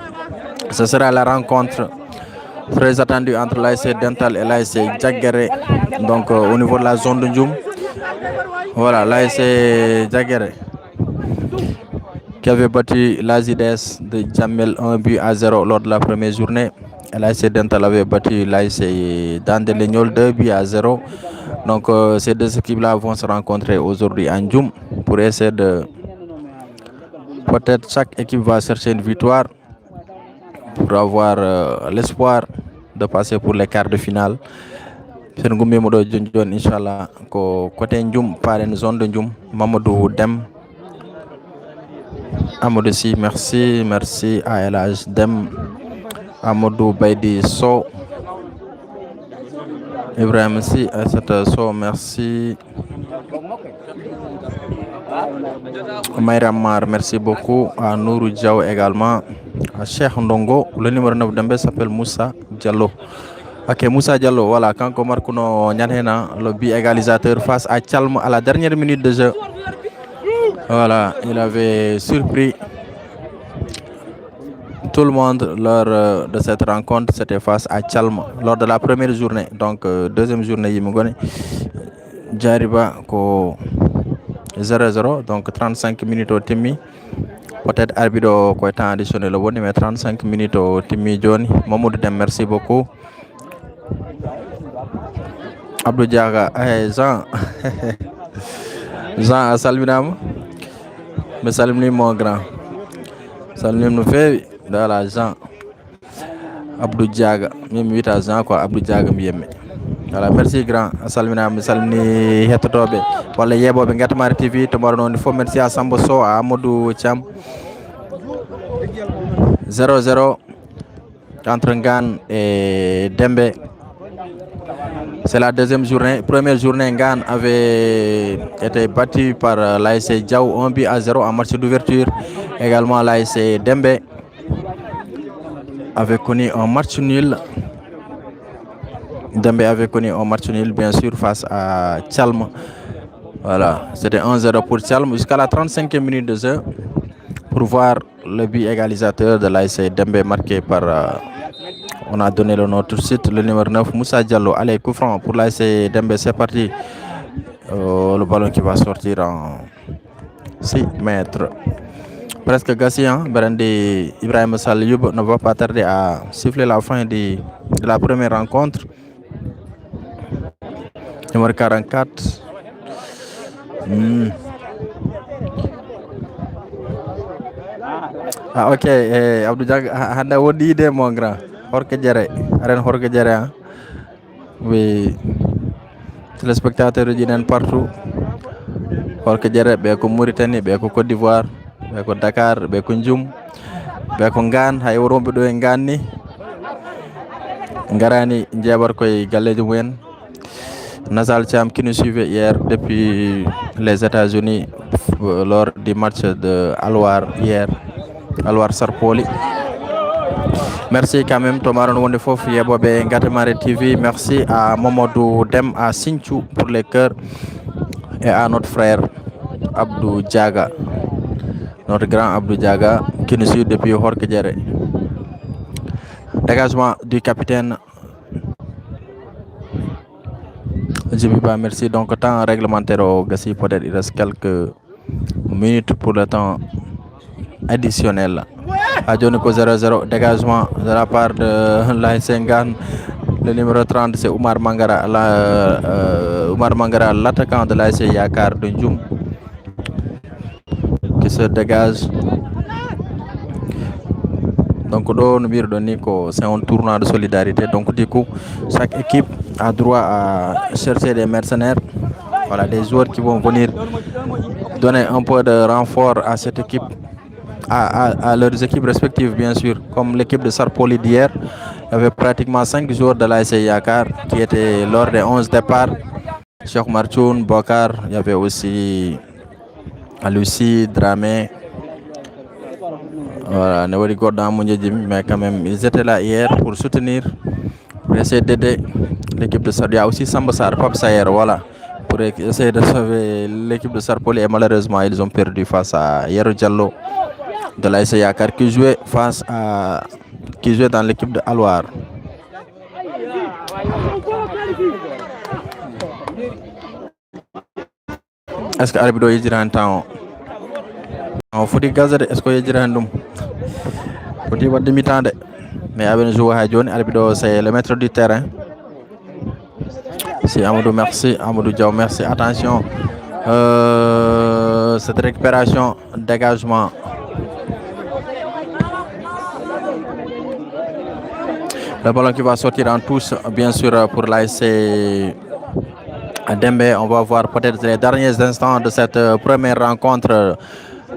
Ce sera la rencontre très attendue entre l'ASC Dental et l'ASC Djagere. Donc au niveau de la zone de Ndjoum. Voilà, l'ASC Djagere qui avait battu l'AZDS de Jamel 1-0 lors de la première journée. L'ASC Dental avait battu l'ASC Dandelignol 2-0. Donc ces deux équipes-là vont se rencontrer aujourd'hui à Ndjoum pour essayer de... Peut-être chaque équipe va chercher une victoire pour avoir l'espoir de passer pour les quarts de finale. C'est un gumbi modo Djon Inch'Allah ko côté Ndjoum par une zone de Ndjoum. Mamadou Dem. Amadou Si, merci à Elage Dem. Amadou Baidi So. Ibrahim Si, Aïssata So, merci. Mayra Mar, merci beaucoup. À Nourou Diaw également. À Cheikh Ndongo, le numéro 9 d'Embé s'appelle Moussa Diallo. Ok, Moussa Diallo, voilà, quand Omar Kouno Nyanhena, le but égalisateur face à Tchalm à la dernière minute de jeu. Voilà, il avait surpris tout le monde lors de cette rencontre. C'était face à Tchalm lors de la première journée. Donc, deuxième journée, Yimugone, Djariba, 0-0, donc 35 minutes au Timmi. Peut-être arbitre ko temps additionnel le mais 35 minutes au Timmi Johnny. Mamoudou Dem, merci beaucoup. Abdou Diaga, Jean. Jean, salminam. Mais salimni mon grand. Salimni nous fait de la Jean. Abdou Diaga, même 8 à Jean quoi, Abdou Diaga miyeme. Voilà, merci grand. Salminam, salmini hetotobe. Wala yebobe Ngatamari TV to maro non fo merci à Sambo So, à Amadou Cham. 0-0 entre Ngan et Dembé. C'est la deuxième journée. Première journée, Ngan avait été battu par l'ASC Diaw 1-0 en match d'ouverture. Également, l'ASC Dembé avait connu un match nul. Dembé avait connu un match nul, bien sûr, face à Tchalm. Voilà, c'était 1-0 pour Tchalm jusqu'à la 35e minute de jeu pour voir le but égalisateur de l'ASC Dembé marqué par... on a donné le nom tout de suite, le numéro 9, Moussa Diallo. Allez, coup franc pour l'ASC Dembé, c'est parti. Le ballon qui va sortir 6 mètres. Presque gassi, hein. Berandi Ibrahim Sall Youb ne va pas tarder à siffler la fin de la première rencontre. Numéro 44. Ah ok, Abdou Diaga handa wodi de mon grand. Horke Jere, arène Horke Jere, hein. Oui, téléspectateurs yi nen partout. Horke Jere be ko Mauritanie, be ko Côte d'Ivoire, be ko Dakar, be ko Ndioum, be ko Ngane, hay worombe do e Ngane ni. Ngarani jeebar koy galleji mumen. Nazal Cham qui nous suivait hier depuis les États-Unis lors du match de Alwar hier, Alwar Sarpoli. Merci quand même Tomaron Wondefof Yebobe Ngatemare TV. Merci à Momodou Dem à Sinchou pour les cœurs et à notre frère Abdou Diaga, notre grand Abdou Diaga qui nous suit depuis Horke Djere. Dégagement du capitaine Djibiba, merci. Donc temps réglementaire au Gassi, peut-être il reste quelques minutes pour le temps additionnel. À Djoniko 0-0, dégagement de la part de l'AS Ngane. Le numéro 30 c'est Oumar Mangara, l'attaquant de l'AS Yakar de Ndioum qui se dégage. Donc c'est un tournoi de solidarité. Donc du coup, chaque équipe a droit à chercher des mercenaires. Voilà, des joueurs qui vont venir donner un peu de renfort à cette équipe, à leurs équipes respectives bien sûr. Comme l'équipe de Sarpoli d'hier, il y avait pratiquement 5 joueurs de l'AS Yakar qui étaient lors des 11 départs. Cheikh Marchoun, Bokar, il y avait aussi Alussi, Dramé. Voilà, mais quand même, ils étaient là hier pour soutenir, pour essayer d'aider l'équipe de Sarpoli. Il y a aussi Sambassar, Pape Sayer, voilà, pour essayer de sauver l'équipe de Sarpoli. Et malheureusement, ils ont perdu face à Yero Diallo de l'AS Yakar qui jouait dans l'équipe de Alwar. Est-ce que l'arbitre est en temps? On faut dire gazette, est-ce qu'il y a un homme? Faut dire votre demi-temps, mais avec joueur à John, l'arbitre c'est le maître du terrain. C'est Amadou, merci. Amadou Diaw, merci. Attention, cette récupération, dégagement. Le ballon qui va sortir en touche, bien sûr, pour l'AS Dembe. On va voir peut-être les derniers instants de cette première rencontre.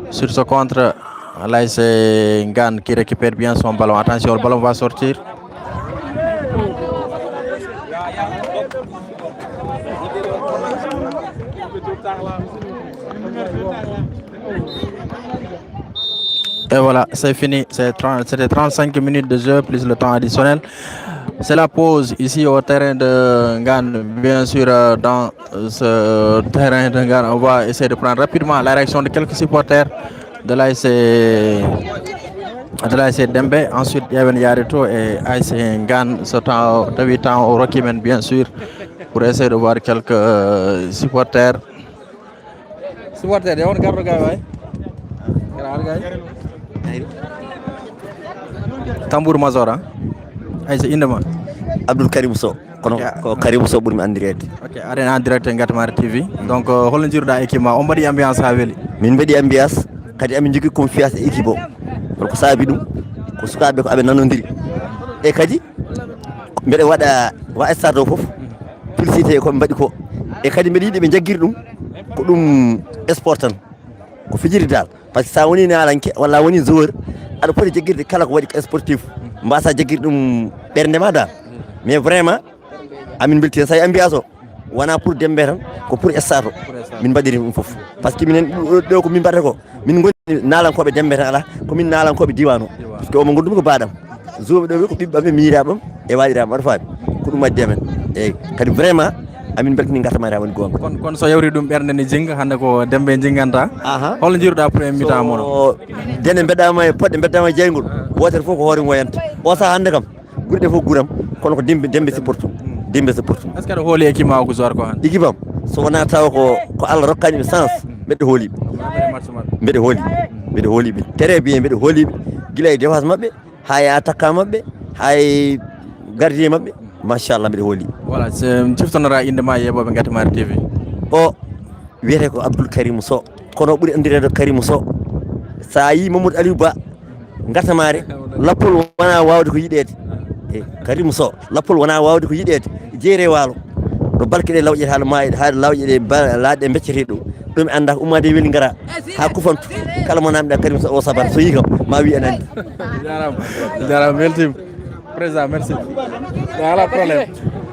Sur ce contre, l'AS Ngane qui récupère bien son ballon. Attention, le ballon va sortir. Et voilà, c'est fini. C'était 35 minutes de jeu plus le temps additionnel. C'est la pause ici au terrain de Ngane. Bien sûr, dans ce terrain de Ngane, on va essayer de prendre rapidement la réaction de quelques supporters de l'AS Dembe. Ensuite, il y avait Yarito et AS Ngane. Ce temps de 8 ans au Rokimen, bien sûr, pour essayer de voir quelques supporters. Supporters, il y a un gars. Tambour Mazora. Aïssa Indema. Abdul Karim Sow. Ko Karim Sow ɓurmi andirede. Ok, aɗen en direct e Ngatemare TV. Donc holno jiruɗa équipe ma on mbaɗi ambiance ha weeli? Min mbaɗi ambiance kadi amin jogui confiance e équipe o. Ko saabi ɗum ko sukaɓe ko aɓe nanodiri. E kadi mbeɗa wa stade o foof publicité koɓe mbaɗi ko. E kadi mbeɗa yiiɗi ɓe jagguiri ɗum ko ɗum sport tan ko fijiri dal. Par ce que sa woni nalanke walla woni joueur aɗa foti jagguirde kala ko waɗi sportif mbasa jagguirde ɗum ɓernde ma dal. Mais vraiment amin belti sa ambiance o wona pour Dembe tan ko pour stade o min mbaɗiri ɗum foof par ce que minen ɗo ko min mbaɗata ko min goni nalankoɓe Dembe tan ala ko min nalankoɓe diwan o par ce que omo gondumi ko baɗam jouɓe ɗo ko ɓiɓɓe miiraɓam e waɗiraɓe aɗa faami ko ɗum waddi amen eyyi kadi vraiment amin beltini Ngatemare woni gonga. Kon so yawri ɗum ɓernde ne jinga hande ko Dembe jinganta. Holno jiruɗa premier mi-temps mono? Dene mbeɗama e poɗɗe mbeɗama e jeygol wotere fof ko hoore woyanta o saha hande kam gurɗe fof guuram kono ko Dembe supportu Dembe supportu. Est ce que aɗa hooli équipe ma ko joueur ko hande? Équipe am so wona taw ko Allah rokkani ɓe chance mbeɗo hooliɓe. mbeɗe hooliɓe très bien mbeɗe hooliɓe guila e défense mabɓe hay attaquant mabɓe hay gardien mabɓe machallah mbeɗe hooli. Voilà ciftonora inde ma yeɓoɓe Gatamari TV. O wiyete ko Abdoul Karim Sow kono ɓuuri andirede Karim Sow sa yi Mamadou Aliou Ba Gatamari lappol wona wawde ko yiɗede Karim Sow lappol wona wawde ko yiɗede jeere walo ɗo balke ɗe lawƴete haala maayɗe haade lawƴe ɗe laaɗe beccete ɗum anda ko ummade weli gara ha kufantu kala mo namɗa Karim Sow o sabar so yi kam ma wi en andi. Jarama weltima président merci voilà problème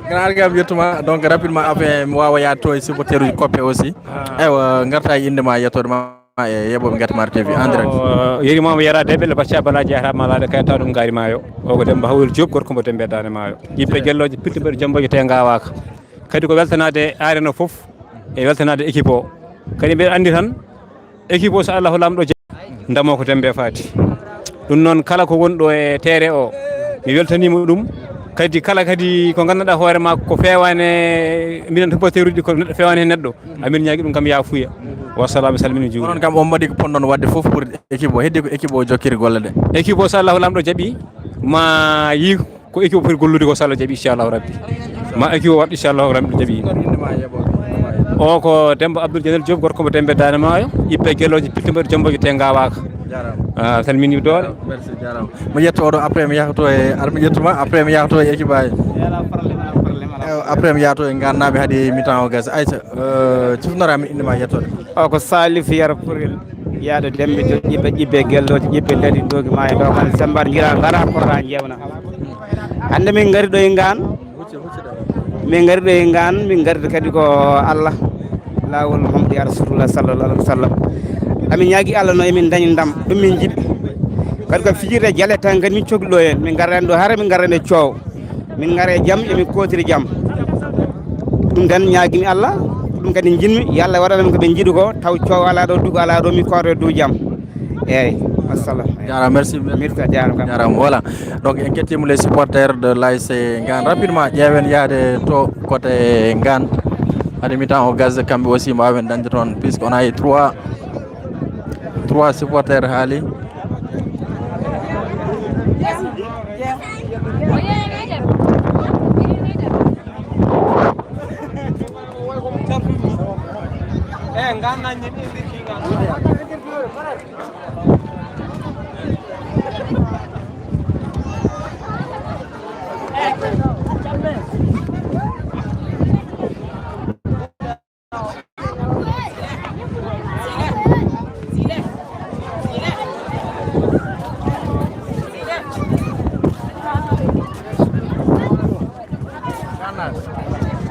grand gam yettuma donc rapidement après mi wawa yaade to e supporter uji Koppe aussi eywa garta e inde ma yettode ma e yeɓoɓe Gatamari TV en direct yerimama yarade ɓelle bacca balaji yata malade kay taw ɗum gaari maayo o ko Demba Hawol Diop gorko mbo Dembe Dane maayo yippe gelloje pitti mbaɗi jamboje te gawaka kadi ko weltanade arena foof e weltanade équipe o kadi mbiɗa andi tan équipe o so Allah lamɗo ndamo ko Dembe faati ɗum noon kala ko wonɗo e terrain o mi weltanima ɗum kadi kala kadi ko ganduɗa hoore ma ko fewani minen supporter uji ko neɗɗo fewani hen neɗɗo amin ñaagui ɗum kam yafuya wassalam salmini juuɗe onon kam on mbaɗi ko ponɗon wadde foof pour équipe o heddi ko équipe o jokkiri golle ɗe équipe o so Allah lamɗo jaaɓi ma yi ko équipe o foti gollude ko so Allah jaaɓi inchallahu rabbi ma équipe o waɗ inchallahu rabbi jaaɓi o ko Demba Abdoul Janel Diop gorko mo Dembe Dane maayo yippe gelloje pitti mbaɗi jamboje te gawaka salmini doole merci jarama mi yetto oɗo après mi yahto e ar mi yettuma après mi yahto e équipe aji après mi yahto e gannaɓe haade mi-temps o gasi Aïssa cifnorami inde ma yettode o ko Salif Yara Pourel yaade Dembe ƴiɓɓe gelloje ƴiɓɓe ladi dogi ma e ɗo kan sembar jira gara porra jewna hande min gari ɗo e ngan min gari ɗo e ngan min gardi kadi ko Allah lawol Muhammadu ya Rasulullah sallallahu alaihi wasallam amin ñaagui Allah no emin dañi ndam ɗum min jiɗi kadi ko fijirde jaale tan kadi min cohluɗo hen min garani ɗo haara min garani e coow min gaare jaam emin kotiri jaam ɗum tan ñaaguimi Allah ɗum kadi jinmi yo Allah waɗanami ko ɓe jiiɗi ko taw coow ala ɗo dugo ala ɗo mi korre dow jaam eyyi wassalam jarama merci jarama voilà donc en kettima les supporters de l'ASC Ngane rapidement ƴeewen yaade to côté Ngane haade mi-temps o gaz kamɓe aussi mbawen dañde toon puisque on a eu trois supporters haali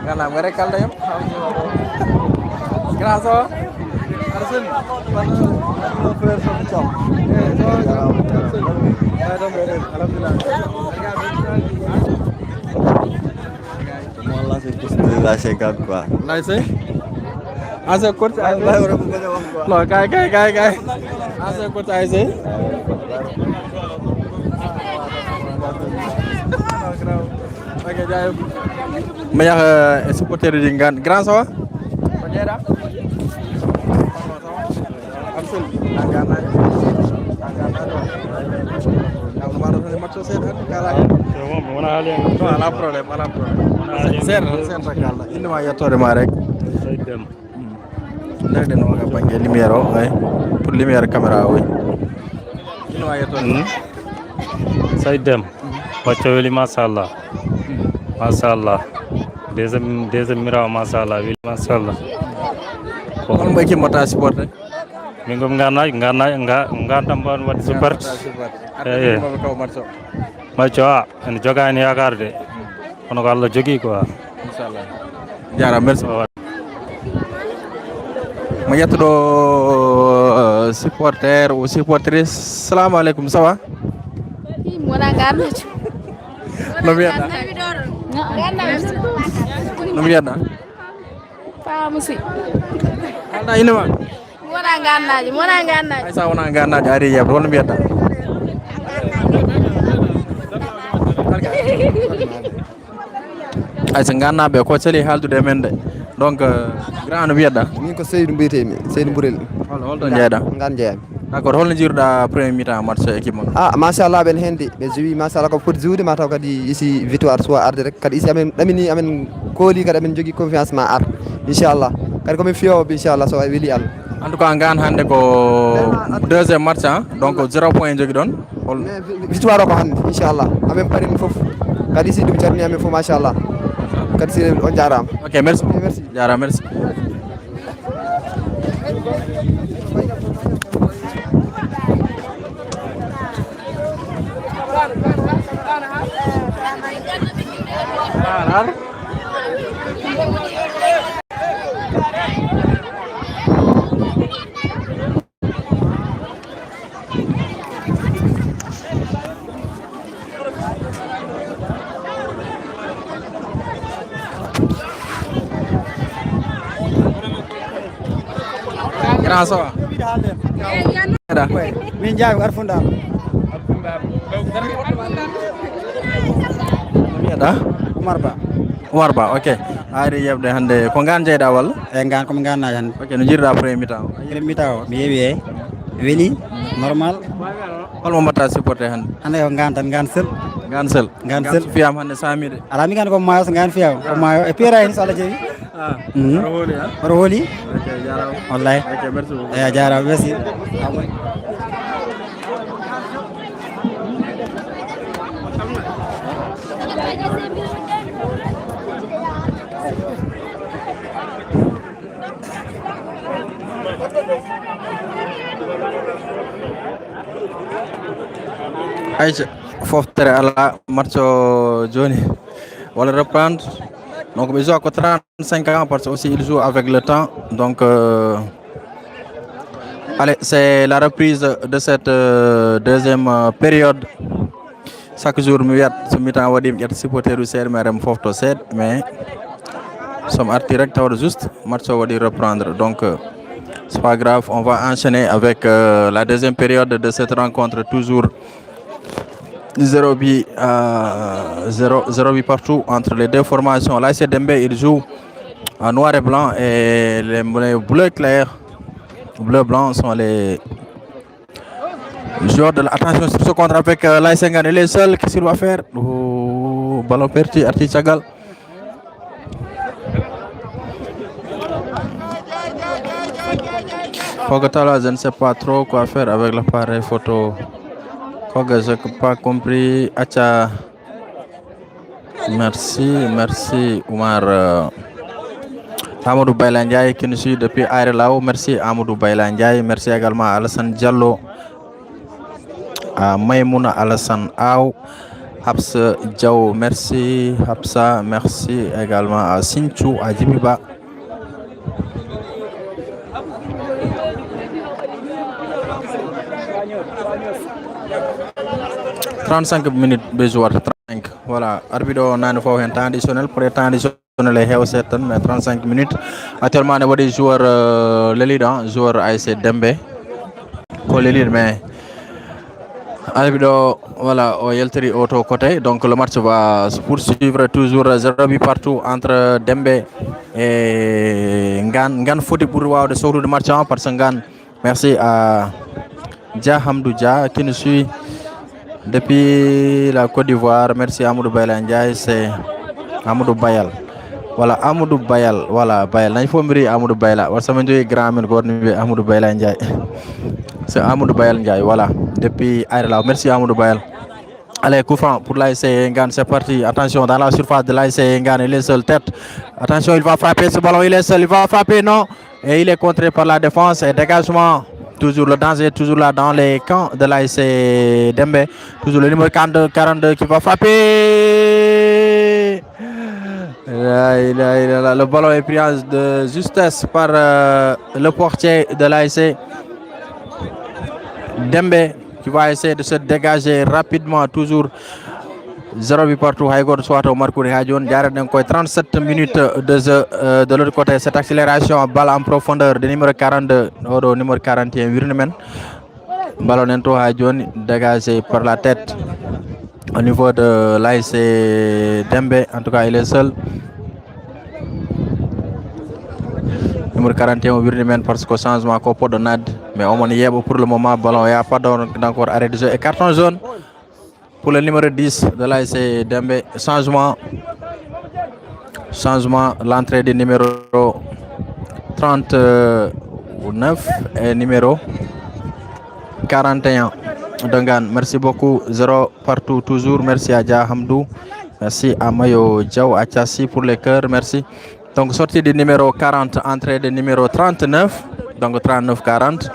Ganam ngare kalda yam graso arsen frère so chom alhamdulillah Moi là c'est plus de la 50 quoi. Là c'est asa coach lo kai asa coach ai c'est ok jaay ma yax supporter di Ngane grand ça va Fadera Absul Ngane ala problème ser takalla inde ma yettode ma rek nder den waga bangue lumière o ay pour lumière caméra o inde ma yettode Saydem wacco weli machallah deuxième miraw machallah weli machallah on mo équipe mota supporter min gom Ngane tam bon wadde support eyi macco ene jogani yakarde kono ko Allah jogui quoi inchallah jarama merci mo yettoɗo supporter ou supportrice salamu aleykum ça va wona garnajo no mbiyeɗa no mbiyeɗa pamusi anda ine ma wona garnajo hay sa wona garnajo ari yebde holno mbiyeɗa ay so gannaɓe ko sali haaldude e men de donc grand no mbiyeɗa min ko Seydou mbiyetemi Seydou Bourel holto jeeyɗa ngan jeeyami. D'accord, holno jiiruɗa premier mi-temps match équipe mon? Machallah ɓen hendi ɓe joui machallah ko foti joude mataw kadi isi victoire soit arde rek kadi isi amen ɗamini amen kooli kadi amen jogui confiance ma ar inchallah kadi komin fiyoɓe inchallah so weeli Allah. En tout cas ngan hande ko deuxième match donc 0 point jogui ɗon victoire o ko hande inchallah amen parini foof kadi si ɗum calmini amen fof machallah kadi si on jarama. Ok, merci jarama, merci. Grand so min jaami arfundam wiyeɗa Oumar Ba ok ari yebde hande ko ngan jeyɗa walla ngan komi gannaji hande ok no jiiruɗa premier mi-temps mi yeewi e weeli normal holmo mbatta supporté hande ko ngan tan ngan seul fiyam hande samide ala mi ganda ko maayo so ngan fiyam ko maayo e pera hen so Allah jeewi oɗo hooli wallahi eyi jarama merci. Aïcha foftere ala match o joni wala reprendre donc ɓe joue ko 35 ans parce que aussi il joue avec le temps donc allez c'est la reprise de cette deuxième période chaque jour mi wiyat so mi-temps waɗi mi ƴetta supporter u seeɗa mi rem fofto seeɗa mais somi arti rek tawde juste match o waɗi reprendre donc c'est pas grave, on va enchaîner avec la deuxième période de cette rencontre, toujours 0 but partout entre les deux formations. L'ASC Dembé, il joue en noir et blanc et les bleus clairs, bleu blanc sont les joueurs de l'attention sur ce contre avec l'ASC Ngane. Il est seul, qu'est-ce qu'il va faire? Ballon perdu, Arti Chagal. Fogotala, je ne sais pas trop quoi faire avec l'appareil photo. Koga, je n'ai pas compris. Acha. Merci Oumar. Amadou Baylandiaye qui nous suit depuis Aire là-haut. Merci Amadou Baylandiaye. Merci également à Alassane Diallo, à Maïmouna Alassane Aou, Habsa Diaw. Merci Habsa. Merci également à Sinchou, à Djibiba. 35 minutes de joueur 35. Voilà, arbitre on a une fois un temps additionnel pour le temps additionnel est mais 35 minutes. Actuellement on a des joueurs le leader, joueur ASC Dembé. Pour le leader mais arbitre voilà au yelteri auto côté donc le match va se poursuivre toujours 0 but partout entre Dembé et Ngane foti pour de sortir de match parce que Ngane merci à Dia Hamdou Dia qui nous suit depuis la Côte d'Ivoire. Merci à Amadou Bayal Ndiaye, c'est Amadou Bayal. Voilà, Amadou Bayal, voilà, Bayal. Il faut me dire Amadou Bayal. Voilà, ça me dit grand Amadou Bayal Ndiaye. C'est Amadou Bayal Ndiaye, voilà, depuis Aïrla. Merci Amadou Bayal. Allez, coup franc pour l'ASC Ngane, c'est parti. Attention, dans la surface de l'ASC Ngane, il est seul, tête. Attention, il va frapper ce ballon, il est seul, il va frapper, non. Et il est contré par la défense et dégagement. Toujours le danger, toujours là dans les camps de l'ASC Dembé. Toujours le numéro 42 qui va frapper. Le ballon est pris de justesse par le portier de l'ASC Dembé qui va essayer de se dégager rapidement. Toujours 0 but partout. Haïgor soit au Marcouri Hadjon. Diarra 37 minutes de l'autre côté. Cette accélération, balle en profondeur de numéro 42 au numéro 41. Virnemen. Ballon intro Hadjon dégagé par la tête au niveau de l'ASC Dembé. En tout cas, il est seul. numéro 41 wirdi men parce que changement ko poɗɗo nadde mais omon yeeɓa pour le moment ballon ya pas d'encore arrêt de jeu et carton jaune pour le numéro 10 de l'ASC Dembé. Changement, l'entrée du numéro 39 et numéro 41 Dongan. Merci beaucoup, 0 partout toujours. Merci à Dia Hamdou, merci à Mayo Diaw Achassi pour les cœurs, merci. Donc sortie du numéro 40, entrée du numéro 39, donc 39 40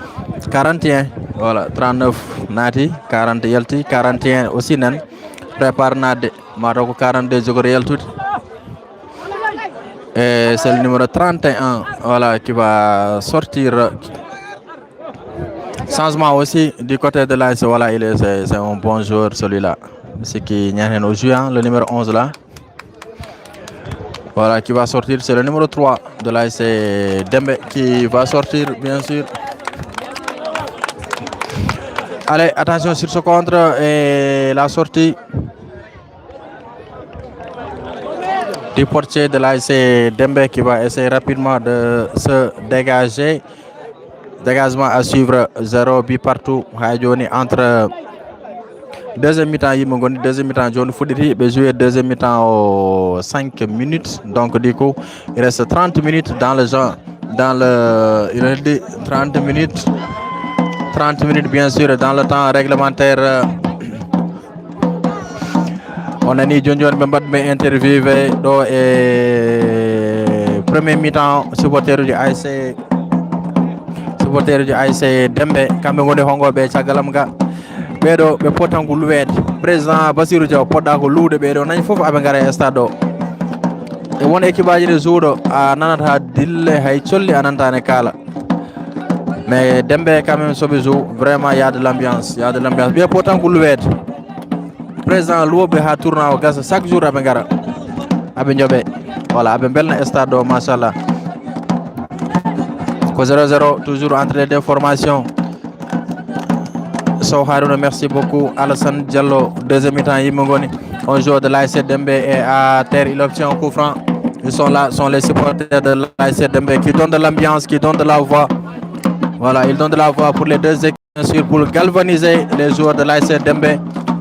41, voilà 39 Nati, 40 Yelti, 41 aussi Nen, prépare Nade, Maroko 42 Jogor Yeltout. Et c'est le numéro 31, voilà, qui va sortir. Changement aussi du côté de l'AS, voilà, c'est un bon joueur celui-là. C'est qui n'y au juin, le numéro 11 là. Voilà, qui va sortir, c'est le numéro 3 de l'AS Dembé qui va sortir, bien sûr. Allez, attention sur ce contre et la sortie du portier de l'AS Dembé qui va essayer rapidement de se dégager. Dégagement à suivre, 0 but partout. Hayjoni entre deuxième mi-temps, deuxième mi-temps, John Foudiri va jouer deuxième mi-temps aux 5 minutes. Donc du coup, il reste 30 minutes dans le jeu. Il reste 30 minutes. 30 minutes bien sûr dans le temps réglementaire. On a dit John Bembadme interviewé dans premier mi-temps supporter du ASC Dembé kamɓe goni hongoɓe caggalam ga ɓeɗo ɓe potanko luwede président Bassirou Diaw poɗɗa ko luude ɓeɗo nañ foof aɓe gara e stade o e won équipe aji ɗe suuɗo a nanata dille hay colli a nantane kala mais Dembé quand même soɓe jou vraiment y a de l'ambiance ɓe potanko luwede président luwoɓe ha tourna o gasa chaque jour aɓe gara aɓe jooɓe voilà aɓe belna stade o machallah ko 0-0 toujours entre les deux formations. Sow Harouna, merci beaucoup. Alassane Diallo, deuxième mi-temps, Yimongoni. On joue de l'ASC Dembé et à terre, il obtient un coup franc. Ils sont là, sont les supporters de l'ASC Dembé qui donnent de l'ambiance, qui donnent de la voix. Voilà, ils donnent de la voix pour les deux équipes, bien sûr, pour galvaniser les joueurs de l'ASC Dembé.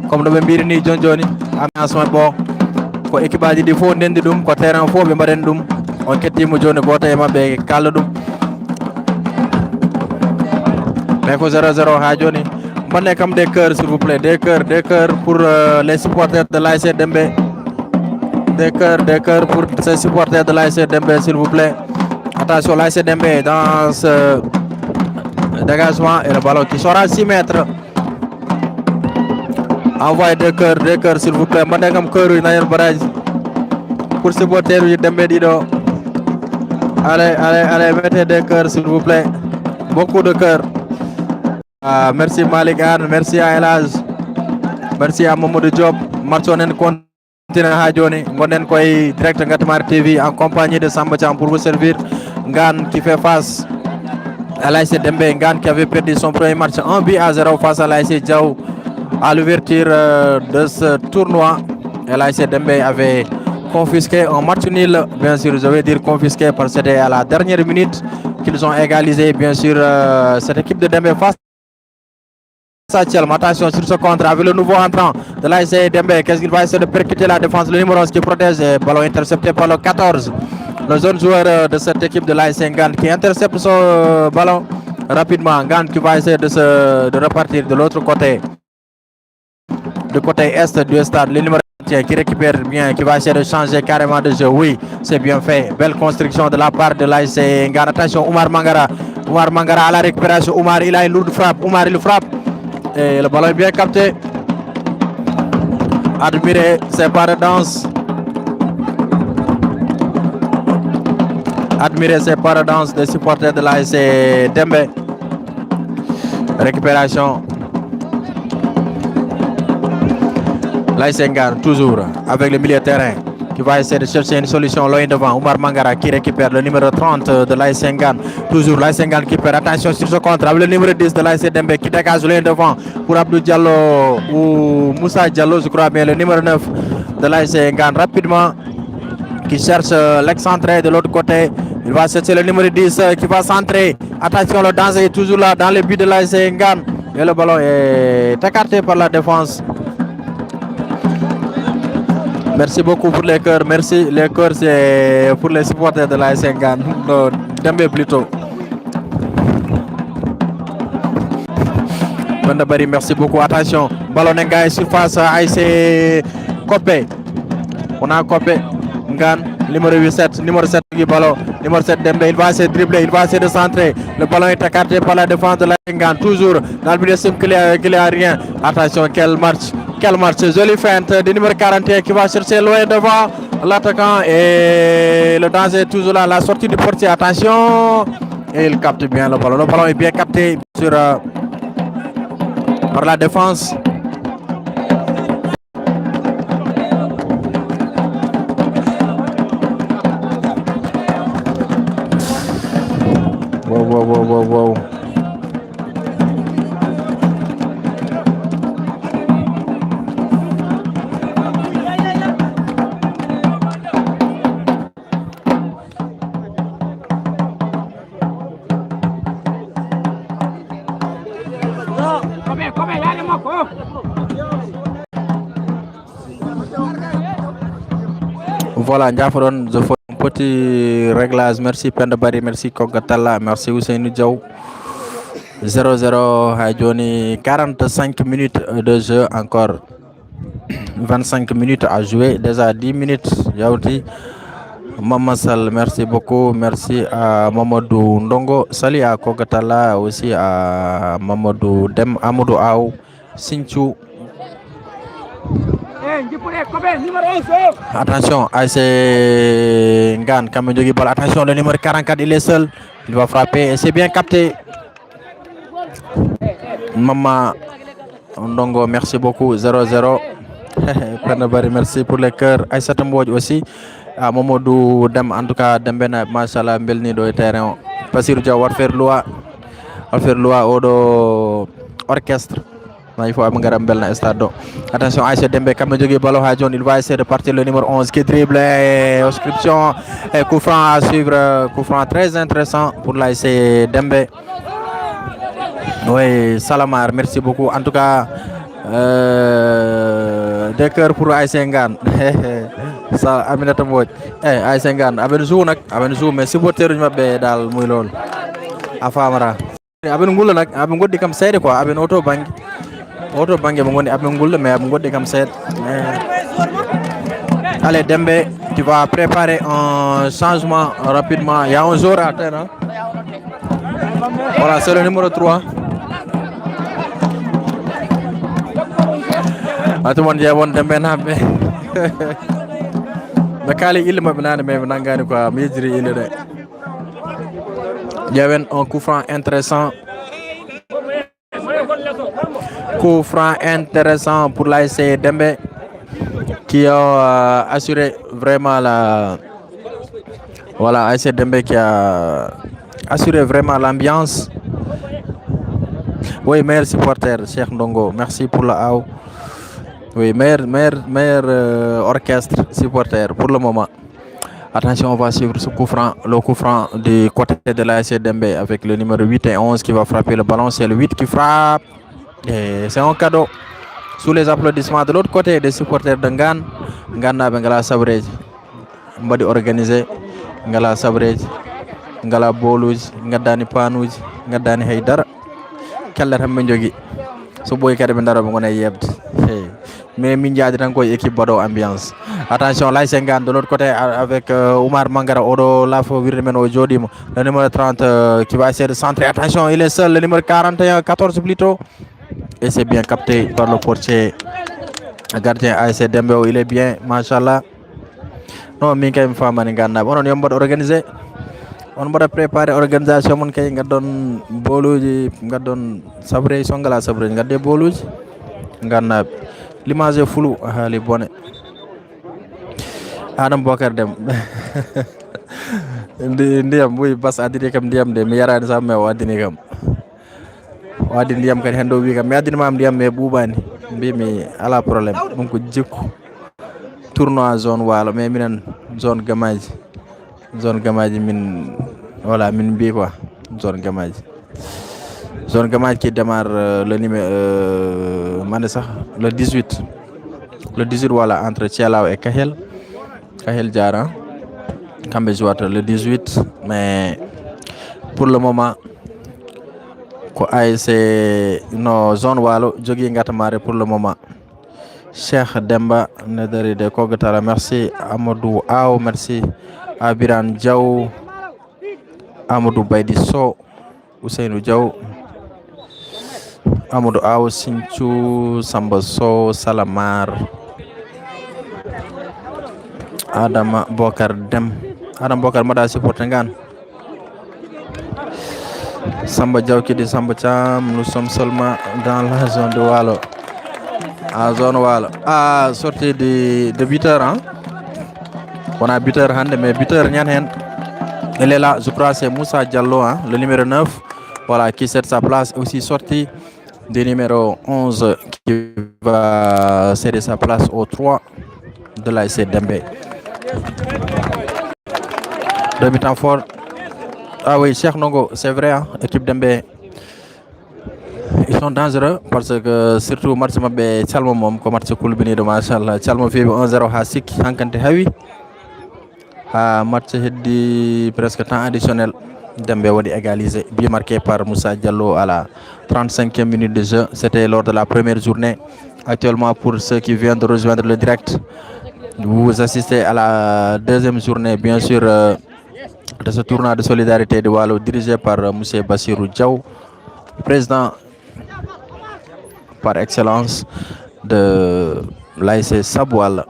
Comme nous avons dit, John Johnny, ambiance bon. Ko équipe a dit faut ndendi dum, ko terrain faut be mbaden dum. On kettimo joni goto e mabbe kala dum. Mais ko 0-0 ha joni bonne comme des cœurs s'il vous plaît, des cœurs pour les supporters de l'ASC Dembé, des cœurs pour ces supporters de l'ASC Dembé s'il vous plaît. Attention, l'ASC Dembé dans ce dégagement et le ballon qui sera à 6 mètres. Envoyez des cœurs s'il vous plaît, bonne comme cœur dans barrage pour supporter du Dembé Dido. Allez, mettez des cœurs s'il vous plaît, beaucoup de cœurs. Merci Malik Anne, merci à Elage, merci à Mamadou Diop. Marchonen continue ha joni gonen koy direct Ngatamar TV en compagnie de Samba Thiam pour vous servir. Ngane qui fait face à l'ASC Dembé, Ngane qui avait perdu son premier match 1-0 face à l'ASC Diaw à l'ouverture de ce tournoi. L'ASC Dembé avait confisqué un match nul, bien sûr, je vais dire confisqué parce que c'était à la dernière minute qu'ils ont égalisé, bien sûr, cette équipe de Dembé face. Attention sur ce contre avec le nouveau entrant de l'ASC Dembé. Qu'est-ce qu'il va essayer de percuter la défense? Le numéro 11 qui protège, ballon intercepté par le 14. Le jeune joueur de cette équipe de l'ASC Ngane qui intercepte son ballon rapidement. Ngane qui va essayer de repartir de l'autre côté. Du côté est du stade. Le numéro 1 qui récupère bien, qui va essayer de changer carrément de jeu. Oui, c'est bien fait. Belle construction de la part de l'ASC Ngane. Attention, Oumar Mangara à la récupération. Oumar, il a une lourde frappe. Oumar, il frappe. Et le ballon est bien capté. Admirez ces pas de danse. Admirez ces pas de danse des supporters de l'ASC Dembé. Récupération. L'ASC Ngane toujours avec le milieu de terrain qui va essayer de chercher une solution loin devant. Oumar Mangara qui récupère le numéro 30 de l'ASC Ngane. Toujours l'ASC Ngane qui perd. Attention sur ce contre avec le numéro 10 de l'ASC Dembé qui dégage loin devant pour Abdou Diallo ou Moussa Diallo, je crois bien, le numéro 9 de l'ASC Ngane rapidement qui cherche l'excentré de l'autre côté Il va chercher le numéro 10 qui va centrer. Attention, le danger est toujours là dans le but de l'AS Ngane. Et le ballon est écarté par la défense. Merci beaucoup pour les cœurs. Merci. Les cœurs, c'est pour les supporters de l'AS Ngane. Non, Dembé plutôt. Bandabari, merci beaucoup. Attention, ballon Ngane surface AS Kopé. On a Kopé. Ngane, numéro 7 du ballon. Numéro 7 Dembé, il va essayer de dribbler, il va essayer de centrer. Le ballon est écarté par la défense de la Ngane. Toujours dans le milieu simple qu'il y a rien. Attention, quel match, jolie feinte du numéro 41 qui va chercher loin devant l'attaquant. Et le danger est toujours là, la sortie du portier. Attention, et il capte bien le ballon. Le ballon est bien capté par la défense. Wow. Voilà, Ndiafaron, je fais un petit réglage. Merci Penda Bari, merci Kogatala, merci Ousseinou Diaw. 0-0 à Johnny, 45 minutes de jeu, encore 25 minutes à jouer, déjà 10 minutes. Yaouti, Mamassal, merci beaucoup, merci à Mamadou Ndongo, salut à Kogatala, aussi à Mamadou Dem, Amadou Aou, Sinchou. Attention, AS Ngane, Kamendjogi Ball. Attention, le numéro 44, il est seul. Il va frapper et c'est bien capté. Maman Ndongo, merci beaucoup. 0-0. Penabari, merci pour les cœurs. Aïssata Mbodj aussi. À Momodou Dem, en tout cas, Dembena, Machallah, Mbelni do terrain. Passir Dia, va faire loi au orchestre. Il faut un stade. Attention, AS Dembé, Kamendjogi Ballon Hajon, il va essayer de partir le numéro 11 qui dribble. Inscription et coup franc à suivre. Coup franc très intéressant pour l'AS Dembé. Oui, Salamar, merci beaucoup. En tout cas, des cœurs pour AS Ngane. Ça, Aminata Mbodj. AS Ngane, aben zou, mais supporter ñu mabbe dal muy lool. Afamara. Aben ngul nak, aben goddi kam seede quoi, aben auto bangi mo ngoni aben ngul mais aben goddi kam seede. Allez Dembé, tu vas préparer un changement rapidement. Il y a un joueur à terre. Hein? Voilà, c'est le numéro 3. Atuman jawon Dembé nabe. Bakali il mabnane mais nangani quoi, mijri il de. Il y avait un coup franc intéressant. Coup franc intéressant pour l'AS Dembé qui a assuré vraiment la... Voilà, AS Dembé qui a assuré vraiment l'ambiance. Oui, meilleur supporter, Cheikh Ndongo. Merci pour la AO. Oui, meilleur orchestre supporter pour le moment. Attention, on va suivre ce coup franc, le coup franc du côté de l'AS Dembé avec le numéro 8 et 11 qui va frapper le ballon. C'est le 8 qui frappe. Et c'est un cadeau. Sous les applaudissements de l'autre côté des supporters de Ngane. Ngane Ngala Sabrej. Mbadi organisé. Ngala Sabrej. Ngala Boluj. Ngadani Panuj. Ngadani Haydara. Keller Hambenjogi. So boy kade bendaro ngone yebde. Mais min jaadi tan koy équipe bado ambiance. Attention, l'AS Ngane de l'autre côté avec Oumar Mangara Odo Lafo Virmen au Jodimo. Le numéro 30 qui va essayer de centrer. Attention, il est seul. Le numéro 41, 14 plutôt. Et c'est bien capté par le portier. Le gardien AS Dembé, il est bien, machallah. Non, min kay fama ni Ngane. On est organisé. On va préparer organisation mon kay ngadon boluji ngadon sabre songala sabre ngadde boluji Ngane. L'image est floue, les bonnes. Adam Bokar dem. Ndiam oui bas adini kam ndiam de mi yarani sam me wadini kam. Wadi ndiam kan hendo wi kam mi adini mam ndiam me bubani. Mbi mi ala problème. Donc jikku tournoi zone wala mais minen zone gamaji. zone Gamaji min voilà min mbi quoi zone Gamaji. Zone Gamaji qui démarre le numéro le 18. Le 18 voilà entre Thialaw et Kahel. Kahel Diara. Kambe jouata le 18 mais pour le moment ko c'est no zone walo jogi ngatamare pour le moment. Cheikh Demba Nedari de Kogatala, merci. Amadou Aw, merci. Abiran Diaw, Amadou Baydi So, Ousseinou Diaw, Amadou Aw, Sinchou, Samba So, Salamar, Adam Bokar Dem. Adam Bokar Mada supporter Ngan. Samba Diaw qui dit Samba Cham, nous sommes seulement dans la zone de Walo. À zone Walo. À sortie de buteur, hein? On a buteur hand, mais buteur Nyanhen. Il est là, je crois c'est Moussa Diallo, hein, le numéro 9. Voilà, qui cède sa place. Aussi sorti du numéro 11 qui va céder sa place au 3 de l'ASC Dembé. Demi-temps fort. Ah oui, Cheikh Nongo, c'est vrai, hein, équipe Dembé. Ils sont dangereux parce que surtout match mabbe Calmo mom ko match kulbini do machallah Calmo fi 1-0 ha sikki hankante hawi ha match heddi presque temps additionnel Dembé wadi égalisé but marqué par Moussa Diallo à la 35e minute de jeu. C'était lors de la première journée. Actuellement pour ceux qui viennent de rejoindre le direct, vous assistez à la deuxième journée bien sûr de ce tournoi de solidarité de Walo dirigé par monsieur Bassirou Diaw, président par excellence de l'ASC Sabwal.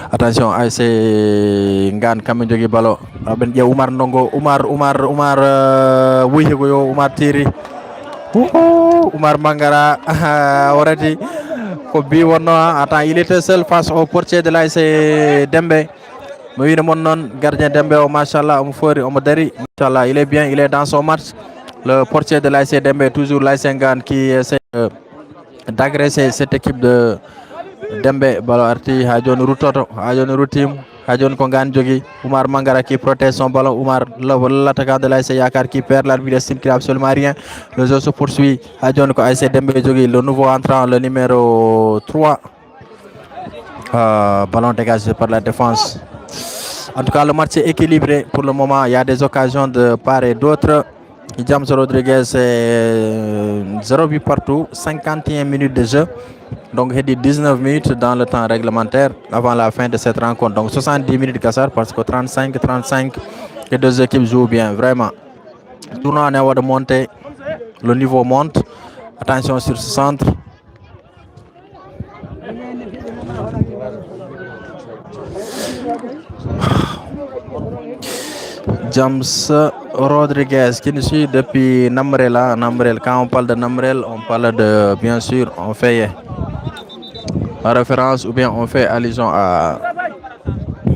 Attention, ASC Ngan kamen jogi balo ben je Oumar Ndongo Oumar wuyigo yo Oumar tiri Oumar Mangara already ko bi wonno. Attends, il était seul face au portier de l'ASC Dembé. mo wiino mon non gardien Dembé o machallah omo fori omo dari machallah, il est bien, il est dans son match. Le portier de l'ASC Dembé, toujours l'ASC Ngan qui essaie d'agresser cette équipe de Dembé. Ballon arti ha joni rutoto, ha joni rutim, ha joni ko Ngan jogi. Oumar Mangara qui protège son ballon. Oumar, l'attaquant de l'ASC Yakar qui perd l'arbitre, estime qu'il n'a absolument rien. Le jeu se poursuit. Ha joni ko ASC Dembé jogi, le nouveau entrant, le numéro 3. Ballon dégagé par la défense. En tout cas, le match est équilibré pour le moment. Il y a des occasions de part et d'autre. James Rodriguez, 0 but partout, 51 minutes de jeu. Donc, il y a 19 minutes dans le temps réglementaire avant la fin de cette rencontre. Donc, 70 minutes de cassard parce que 35, les deux équipes jouent bien, vraiment. Le tournoi est de monter, le niveau monte. Attention sur ce centre. James Rodriguez qui nous suit depuis Namrel. Quand on parle de Namrel, on parle de, bien sûr, on fait référence ou bien on fait allusion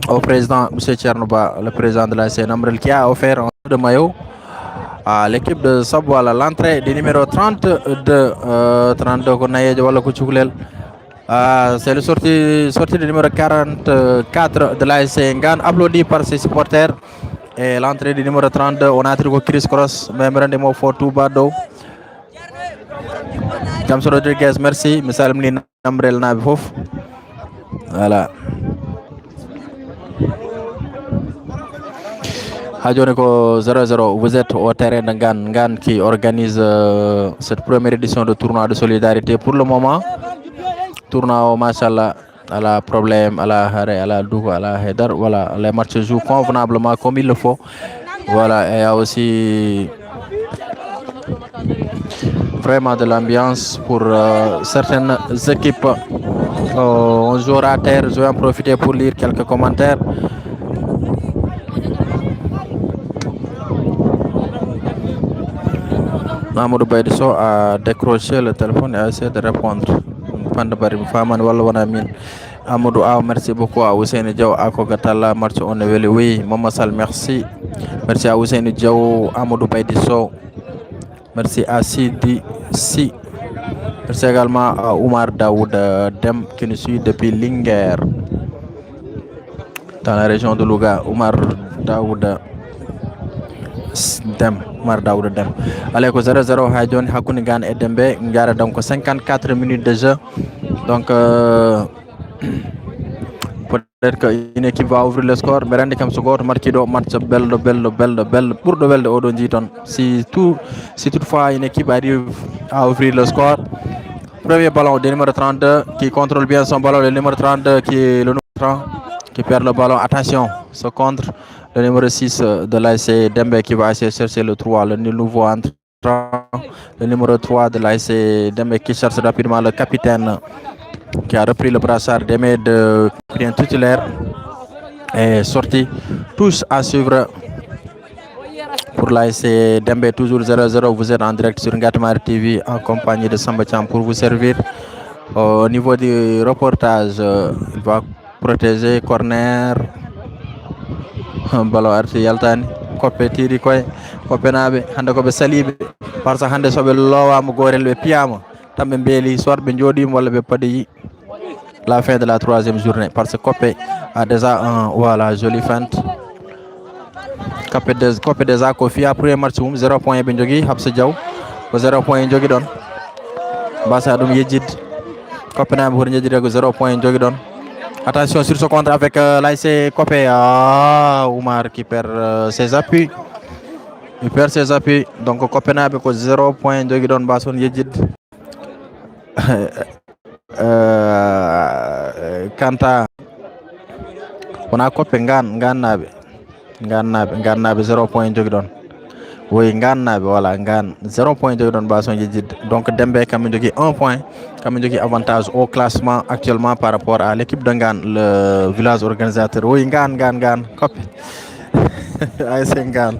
au président M. Tchernouba, le président de l'ASC Namrel, qui a offert un de maillot à l'équipe de Sabwal à l'entrée du numéro 32 c'est le sortie du numéro 44 de l'ASC Ngan, applaudi par ses supporters. Et l'entrée du numéro 32, on a trouvé Chris Cross, même rendez-vous pour Toubado. James Rodriguez, merci. Messal Mlin Namrel Nabifouf. Voilà. Hadjoneko 0-0, vous êtes au terrain de Ngan qui organise cette première édition de tournoi de solidarité. Pour le moment, tournoi au Machallah. À la problème, à la Doug, à la Hedar, voilà, les matchs se jouent convenablement comme il le faut. Voilà, et il y a aussi vraiment de l'ambiance pour certaines équipes. On jouera à terre, je vais en profiter pour lire quelques commentaires. Amadou Baydiso a décroché le téléphone et a essayé de répondre. Amadou Aw, merci beaucoup à Ousseinou Diaw à Kogatala, merci on est oui, Maman Sal, merci. Merci à Ousseinou Diaw, Amadou Baydiso, merci à Sidi Si. Merci également à Oumar Daoud Dem qui nous suit depuis Linger. dans la région de Louga. Oumar Daouda Dem. Allez, 0-0 Hajon Hakunigan et Dembe. Donc 54 minutes de jeu. Donc peut-être qu'une équipe va ouvrir le score. Mais rendez comme ce score marqué do match bello pour de belle Odon Jiton. Si toutefois une équipe arrive à ouvrir le score. Premier ballon du numéro 32 qui contrôle bien son ballon. Le numéro 32 qui est le numéro 30 qui perd le ballon. Attention, ce contre le numéro 6 de l'ASC Dembe qui va essayer de chercher le 3. Le nouveau entrant, le numéro 3 de l'ASC Dembe qui cherche rapidement le capitaine qui a repris le brassard d'Aimé de capitaine titulaire est sorti. Tous à suivre pour l'ASC Dembe, toujours 0-0. Vous êtes en direct sur Ngatamar TV en compagnie de Samba Thiam pour vous servir. Au niveau du reportage, il va protéger corner. Ballon arti yaltani koppe tiri koye koppenaɓe hande koɓe saliɓe par ce hande soɓe lowama gorel ɓe piyama tan ɓe beeli soit ɓe jooɗima walla ɓe padeyi la fin de la 3e journée parce que Koppe a déjà un voilà jolie feinte. Koppe déjà ko fiya premier match mum 0 point ɓe jogui Habsa Diaw ko 0 point jogui ɗon mbasa ɗum yejjidde Koppe naɓe hoto jejjide ko 0 point jogui ɗon. Attention sur ce contre avec l'ASC Koppe. Oumar qui perd ses appuis. Il perd ses appuis. Donc Koppe naɓe ko 0 point jogui ɗon mbason yejjidde. Kanta wona Koppe gannaɓe 0 point jogui ɗon. Oui, gannaɓe voilà 0 point jogui ɗon mbason yejjidde. Donc Dembe kamɓe jogui 1 point. Kamɓe jogui avantage au classement actuellement par rapport à l'équipe de Ngane, le village organisateur. Oui, Ngane Koppe. ASC Ngane.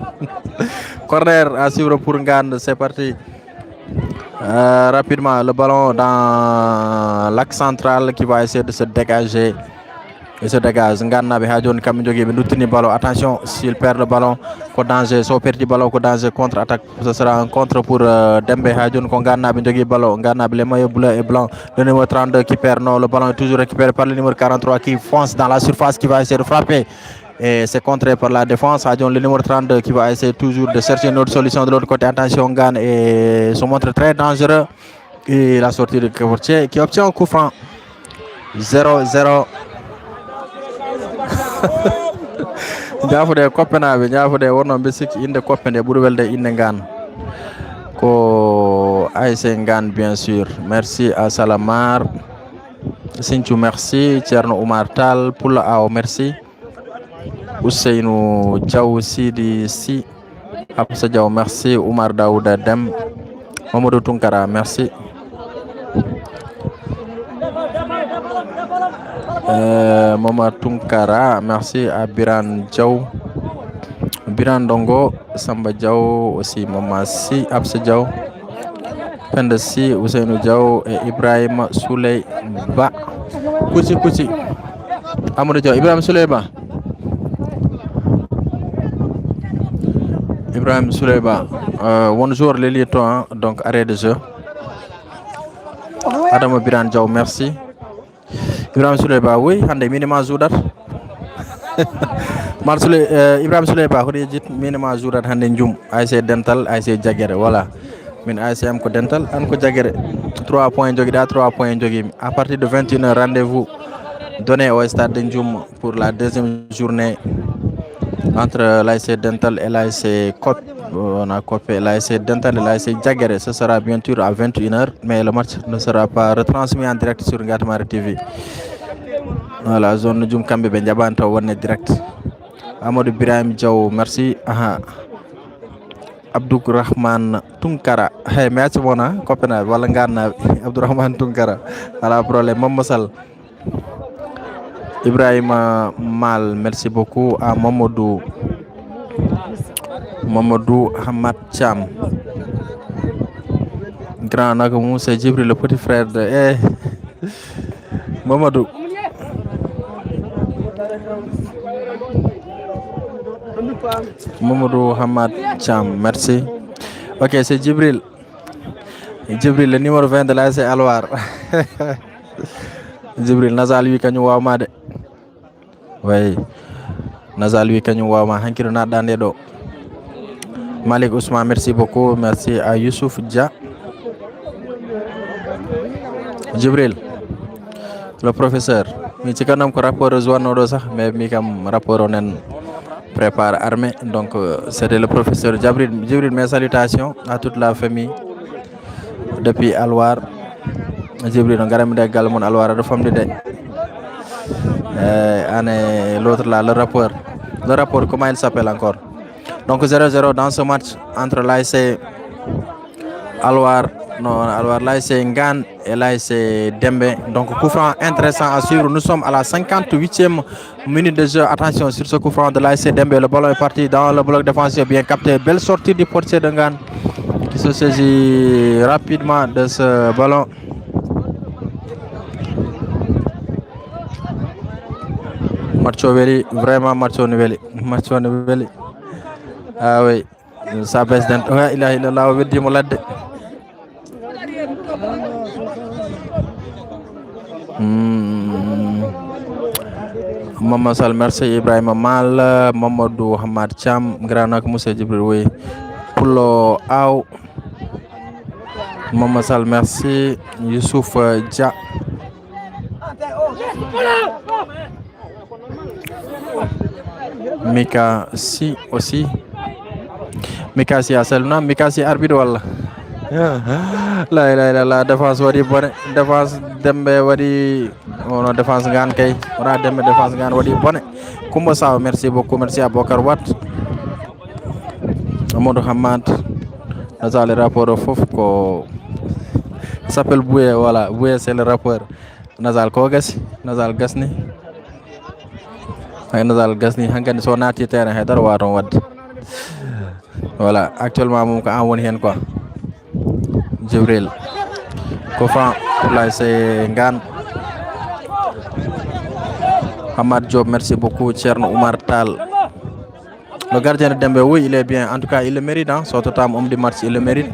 Corner à suivre pour Ngane, c'est parti. Rapidement, le ballon dans l'axe central qui va essayer de se dégager. Il se dégage. Nganabe Hadjon Kamindjogi Bendoutini ballon. Attention, s'il perd le ballon, qu'au danger. S'il perd le ballon, qu'au danger, contre-attaque. Ce sera un contre pour Dembe Hadjon. Nganabe Ndjogi ballon. Nganabe les maillots bleus et blancs. Le numéro 32 qui perd. Non, le ballon est toujours récupéré par le numéro 43 qui fonce dans la surface, qui va essayer de frapper. Et c'est contré par la défense. Hadjon, le numéro 32 qui va essayer toujours de chercher une autre solution de l'autre côté. Attention, Ngane et se montre très dangereux. Et la sortie de Kevortier qui obtient un coup franc. 0-0. Jafude Koppenaɓe jafude wonno mbe sikki inde Koppe nde ɓuuri welde inde Ngane ko ASC Ngane bien sûr. Merci à Salamar Sinthiou, merci Thierno Oumar Tall Poula Aw, merci Ousseynou Diaw, Sidi Si, Habsa Diaw, merci Oumar Daouda Dem, Mamadou Tunkara, merci. Mamadou Tunkara, merci à Biran Diaw, Biran Dongo, Samba Diaw, aussi Mama Si, Habsa Diaw, Penda Si, Ousseynou Diaw et Ibrahim Souley Ba. Kouti, Amadou Diaw, Ibrahim Souley Ba. Ibrahim Souley Ba, bonjour les lieutenants, donc arrêt de jeu. Adama Biran Diaw, merci. Ibrahim Souleyba, oui, hande minima joudat. Ibrahim Souleyba, hodi jit minima joudat hande njum. ASC Dental, ASC Jagere, voilà. Min ASC am ko Dental, an ko Jagere. 3 points jogi da, 3 points jogi. À partir de 21h, rendez-vous donné au stade de Ndjoum pour la deuxième journée entre l'ASC Dental et l'ASC Koppe. On a Koppe, l'ASC Dental et l'ASC Jagere. Ce sera bien sûr à 21h, mais le match ne sera pas retransmis en direct sur Ngatamar TV. Voilà, zone Ndjoum Kambe Benjabanta, on est direct. Amadou Birahim Diaw, merci. Abdourahman Tunkara, hey, merci bona, Kopena, wala Ngane, Abdourahman Tunkara, voilà problème, Mamosal. Ibrahim Mal, merci beaucoup à Mamadou Hamad Cham. Grand Nagamou, c'est Djibril, le petit frère de Mamadou. Mamadou Hamad Cham, merci. Ok, c'est Djibril. Djibril, le numéro 20 de l'ASC Alwar. Djibril Nazal, lui, quand nous avons. Oui. Nazal wi kañum wawma hankiro natɗa nde ɗo. Malik Ousmane, merci beaucoup. Merci à Youssouf Dia. Djibril, le professeur. Mi cikanam ko rapport joannoɗo sah, mais mi kam rapport onen prépare armée. Donc c'était le professeur Djibril. Djibril, mes salutations à toute la famille depuis Alwar. Djibril, on garami de galmon Alwar de famille de. L'autre là, le rapport. Le rapport, comment il s'appelle encore? Donc 0-0 dans ce match entre l'ASC Alwar, non, Alwar, l'ASC Ngan et l'ASC Dembe. Donc coup franc intéressant à suivre. Nous sommes à la 58e minute de jeu. Attention sur ce coup franc de l'ASC Dembe. Le ballon est parti dans le bloc défensif, bien capté. Belle sortie du portier de Ngan qui se saisit rapidement de ce ballon. Marcho Veli, vraiment Marcho Veli. Marcho Veli. Ah oui, ça baisse d'un... Ouais, il a dit Moulade. Maman Sal, merci Ibrahim Mal, Mamadou Hamad Cham, Granak Moussa Djibril, oui. Poulo Aou. Maman Sal, merci. Youssouf Dia. Mika Si aussi. Mika Si Aselna, Mika Si arbitre walla. La défense wadi bonne, défense Dembe wadi on défense Ngan kay, on Dembe défense Ngan wadi bonne. Kumba Saw, merci beaucoup, merci à Bokar Wat. Amadou Hamad. Dans le rapport fof ko s'appelle Bouye, voilà, Bouye c'est le rapport. Nazal Kogas, Nazal Gasni. Nazal Gasni hankani so nati terrain hedar waton wad. Voilà, actuellement mom ko an woni hen quoi. Djibril Kofan pour l'ASC Ngan. Hamad Diop, merci beaucoup. Tcherno Oumar Tal. Le gardien de Dembe, oui, il est bien. En tout cas, il le mérite. Hein. Son total homme de match, il le mérite.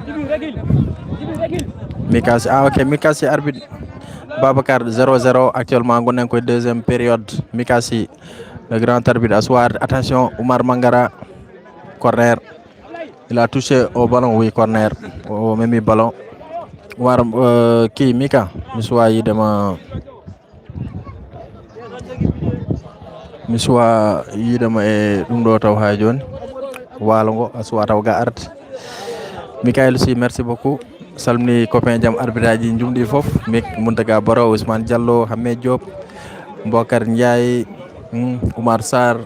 Mikasi, ah ok, Mikasi arbitre. Babacar 0-0 actuellement. On est en deuxième période. Mikasi, le grand arbitre à soir. Attention, Oumar Mangara, corner. Il a touché au ballon, oui, corner. Au même ballon. Oumar, qui Mika, Miswa Yidema. Miswa Yidema et Lundo Tawhajon. Walongo, Aswa Tawga Art. Michael si, merci beaucoup. Salmi copain jam arbitrage njumdi fof Mik Muntaga Baro, Ousmane Diallo, Hamed Diop, Mbokar Ndiaye, Oumar Sarr,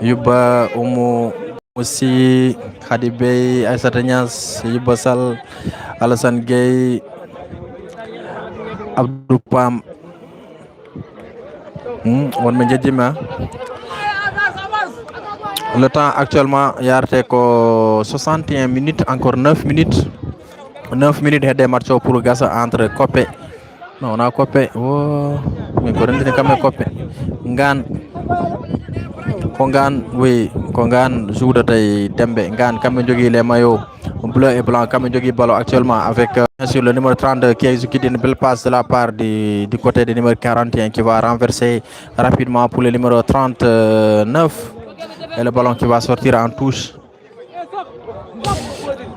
Yuba Oumou aussi, Khady Bey, Aïssata Niass, Yuba Sall, Alassane Gueye, Abdou Pam. On me dit le temps actuellement il y a 61 minutes, encore 9 minutes. 9 minutes et des matchs pour Gassa entre Kopé. Non, on a Kopé. Oh, mais pour rentrer comme Kopé. Ngan. Kongan, oui, Kongan joue de Dembe. Ngan, comme les maillots bleu et blanc, comme ballon actuellement avec bien sûr le numéro 32 qui a exécuté une belle passe de la part du côté du numéro 41 qui va renverser rapidement pour le numéro 39. Et le ballon qui va sortir en touche.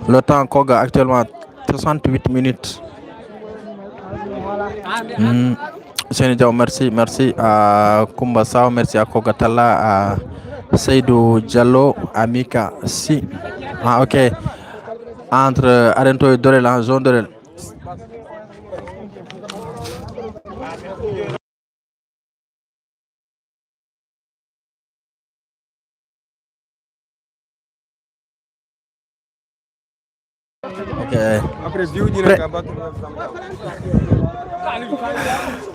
Le temps Koga actuellement 68 minutes. Sénégal, merci à Kumba Sao, merci à Koga Talla, à Seydou Diallo, à Mika Si. Ah ok. Entre Arento et Dorel en zone Dorel. Ok.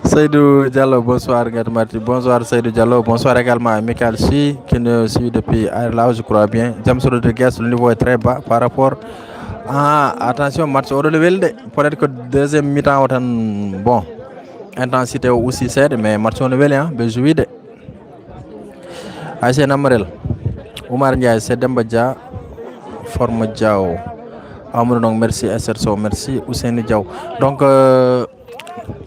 Seydou Diallo, bonsoir Gatmati. Bonsoir Seydou Diallo, bonsoir également à Michael Si qui nous suit depuis là, je crois bien. James Rodriguez, le niveau est très bas par rapport à attention match au relevé. Peut-être que deuxième mi-temps bon intensité aussi c'est mais match au relevé hein, besoin de Aïssé Namarel, Oumar Ndiaye, c'est Demba Dia, Forme Diao. Amour, donc merci SRSO, merci Ousseynou Diaw. Donc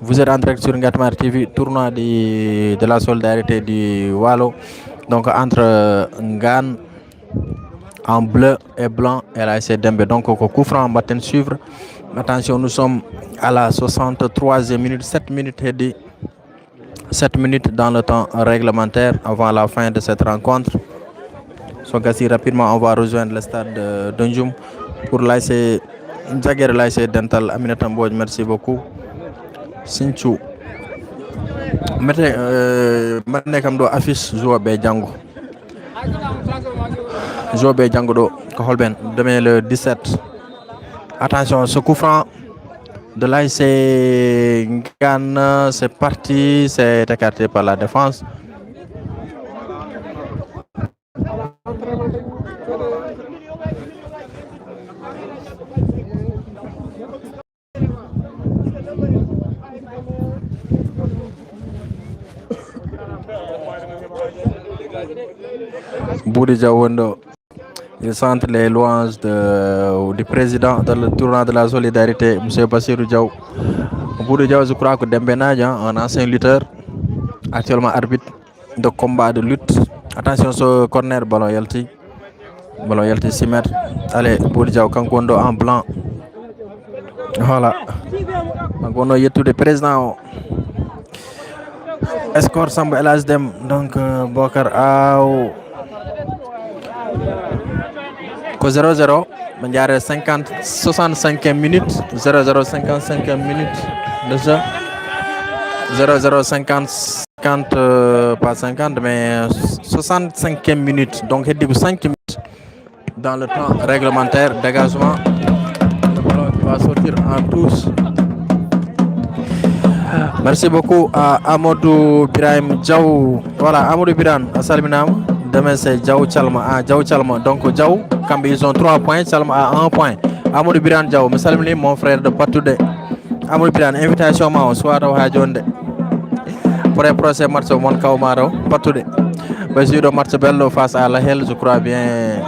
vous êtes en direct sur Ngatmar TV, tournoi de la solidarité du Walo. Donc entre Ngan en bleu et blanc et l'ASC Dembé. Donc au coup franc, on va suivre. Attention, nous sommes à la 63e minute, 7 minutes et 10. 7 minutes dans le temps réglementaire avant la fin de cette rencontre. Donc assez rapidement, on va rejoindre le stade de Ndjoum pour l'ASC Jaguer, l'ASC Dental. Aminata Mbodj, merci beaucoup. Sinchou. Maintenant, comme do affiche joueur be Django. Joueur be Django do ko holben demain le 17. Attention, ce coup franc de l'ASC Ngan, c'est parti, c'est écarté par la défense. Boudi Diawondo, il centre les louanges du président dans le tournoi de la solidarité, M. Bassirou Diaw. Boudi Diaw, je crois que Dembé Nadja, un ancien lutteur, actuellement arbitre de combat de lutte. Attention ce corner, ballon Yalti 6 mètres. Allez, Boudi Diaw, Kankondo en blanc. Voilà. Kankondo Yetou de président. Escort Samba El Asdem, donc Bokar Aou. 0-0, 65 minutes, 0-0, 55 minutes de jeu. 0-0, 50, pas 50, mais 65 minutes. Donc, il dit 5 minutes dans le temps réglementaire. Dégagement. Le ballon qui va sortir en touche. Merci beaucoup à Amadou Birahim Diaw. Voilà, Amadou Birahim, Assalminam. Demain c'est Diaw Chalma. Diaw Chalma. Donc Diaw, ils ont 3 points, Chalma a 1 point. Amadou Birahim Diaw, Messalmini, mon frère de Patoude. Amadou Birahim, invitation au soir au Hadjonde. Pour le prochain match au Mon Kaumaro, Patoude. Le match bello face à la Hell, je crois bien.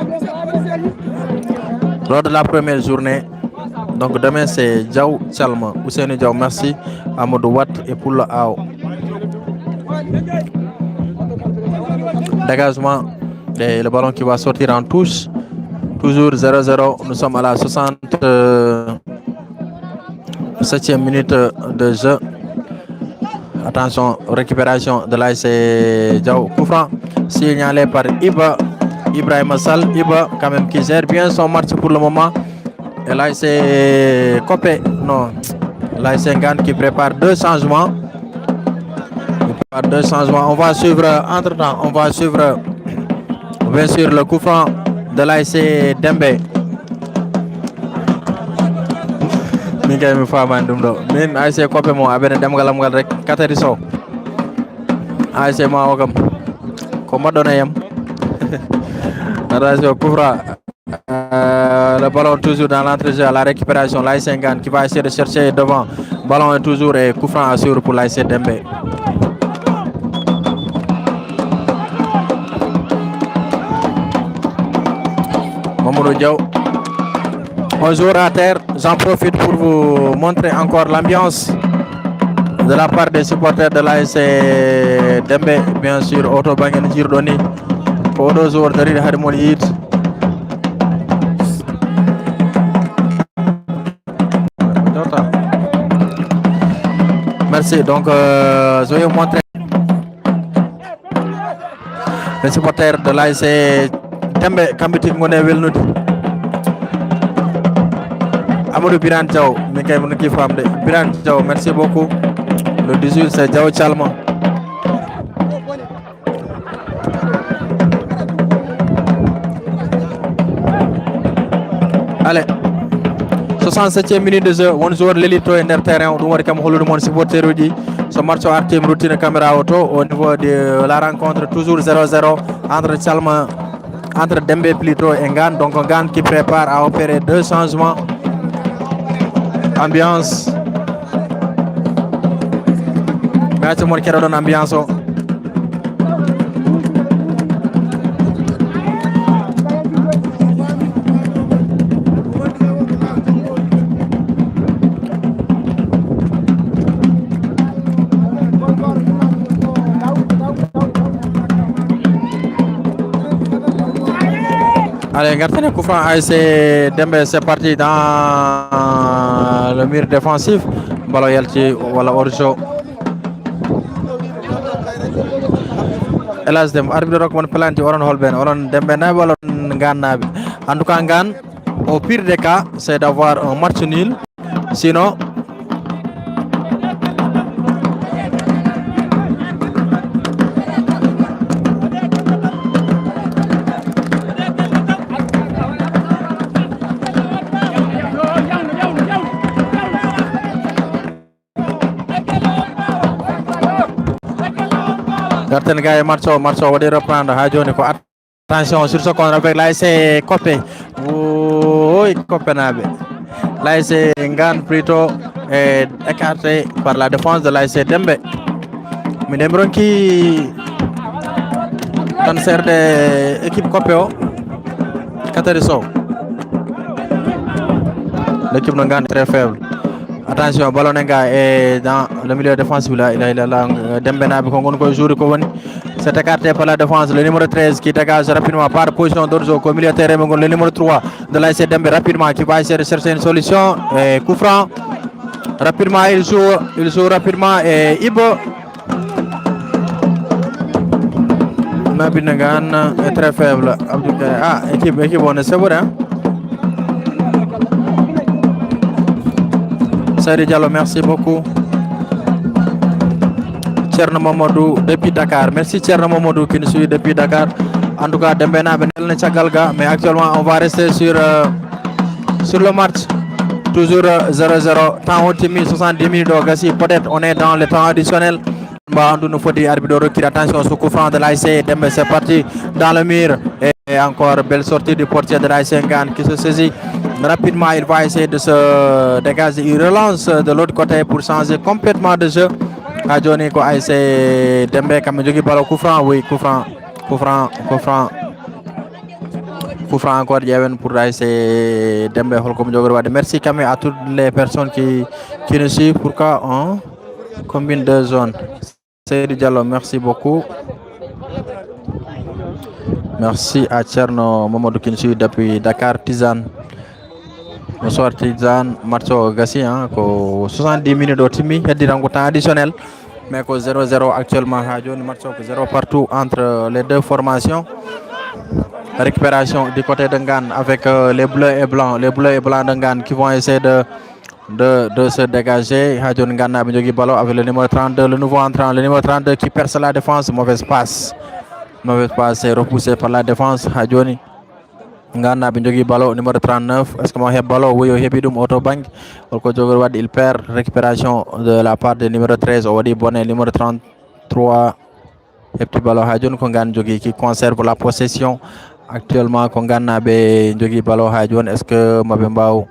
Lors de la première journée. Donc demain c'est Diaw Chalma. Ousseynou Diaw, merci. Amadou Watt et pour le AO. Dégagement et le ballon qui va sortir en touche. Toujours 0-0. Nous sommes à la 67e minute de jeu. Attention, récupération de l'ASC Diaw. Coup franc signalé par Ibrahim Sall. Iba quand même qui gère bien son match pour le moment. Et l'ASC Copé, non. L'ASC Ngan qui prépare 2 changements. On va suivre entre-temps, on va suivre bien sûr le coup franc de l'ASC Dembé. Mi kay mi faman dum do. Min ASC Copé mo abene demgalam gal rek katari so. ASC ma wakam ko madona yam. Attention, coup franc. Le ballon toujours dans l'entrejeu, la récupération, l'ASC Ngan qui va essayer de chercher devant. Ballon est toujours et coup franc assure pour l'ASC Dembé. Mamoudou Diaw. Bonjour à terre, j'en profite pour vous montrer encore l'ambiance de la part des supporters de l'ASC Dembé, bien sûr, Auto Bangen Girdoni, pour deux jours de Ride Harmony. Merci, donc je vais vous montrer les supporters de l'ASC Dembé, Kambiti Ngone Welnude. Amadou Birahim Diaw, Birahim Diaw, merci beaucoup. Le 18 c'est Diaw Chalma. Allez, 67e minute de jeu, on joue l'élite et terrain, on doit comme le monde supporter dit. Ce match a été routine caméra auto au niveau de la rencontre, toujours 0-0 entre Chalma, entre Dembé plutôt et Ngan. Donc Ngan qui prépare à opérer 2 changements. Ambiance. Match mon qui donne ambiance. Allez, Gartene Koufran ASC Dembe, c'est parti dans le mur défensif. Ballon Yalti, voilà, Orjo. Elas dem arbitre rok mon planti oron holben oron Dembe na wala Nganabi. En tout cas Ngan, au pire des cas, c'est d'avoir un match nul. Sinon Garten gars Marceau va reprendre Hajoni ko attention sur ce contre avec l'ASC Copé. Oui, Copenhague. L'ASC Ngan plutôt est écarté par la défense de l'ASC Dembe. Mais Dembron qui concerne l'équipe Copéo. Catariso. L'équipe de Ngan est très faible. Attention, Balonenga est dans le milieu défensif là, il a Dembena ko joue ko woni. C'est écarté par la défense, le numéro 13 qui dégage rapidement par position d'Orzo au milieu terrain, le numéro 3 de l'ASC Dembe rapidement qui va essayer de chercher une solution. Coup franc. Rapidement il joue rapidement et Ibo Nabinangan est très faible. Équipe on est sûr hein. Sari Diallo, merci beaucoup. Tcherno Mamadou depuis Dakar. Merci Tcherno Mamadou qui nous suit depuis Dakar. En tout cas, Dembena Benel Tchagalga. Mais actuellement, on va rester sur le match. Toujours 0-0. Temps optimiste, 70 minutes d'Ogassi. Peut-être on est dans le temps additionnel. Nous faut dire arbitre qui attention sur coup franc de l'ASC Dembe. C'est parti dans le mur. Et encore belle sortie du portier de l'ASC Ngan qui se saisit. Rapidement, il va essayer de se dégager. Il relance de l'autre côté pour changer complètement de jeu. Adjoni ko ASC Dembe kam jogi ballon coup franc, oui, coup franc encore Jeven pour ASC Dembe holkom jogor wade. Merci Camille à toutes les personnes qui nous suivent. Pourquoi on combine deux zones? Seydou Diallo, merci beaucoup. Merci à Tcherno Mamadou qui nous suit depuis Dakar. Tizane. Bonsoir Tizane, Marceau Gassi, hein, 70 minutes au Timi, il y a un temps additionnel, mais 0-0 actuellement, Marceau 0 partout entre les deux formations. Récupération du côté de Ngan avec les bleus et blancs de Ngan qui vont essayer de se dégager. Hadjon Ngan a mis ballon avec le numéro 32, le nouveau entrant, le numéro 32 qui perce la défense, mauvaise passe, c'est repoussé par la défense. Hadjoni Ngana Binjogi ballon numéro 39. Est-ce que moi j'ai ballon? Oui, j'ai bidum autobank. Il perd récupération de la part du numéro 13. Odi Bonnet, numéro 33. Et petit ballon Hadjon Kongan Jogi qui conserve la possession. Actuellement, Kongan Be Jogi ballon Hadjon. Est-ce que Mabembao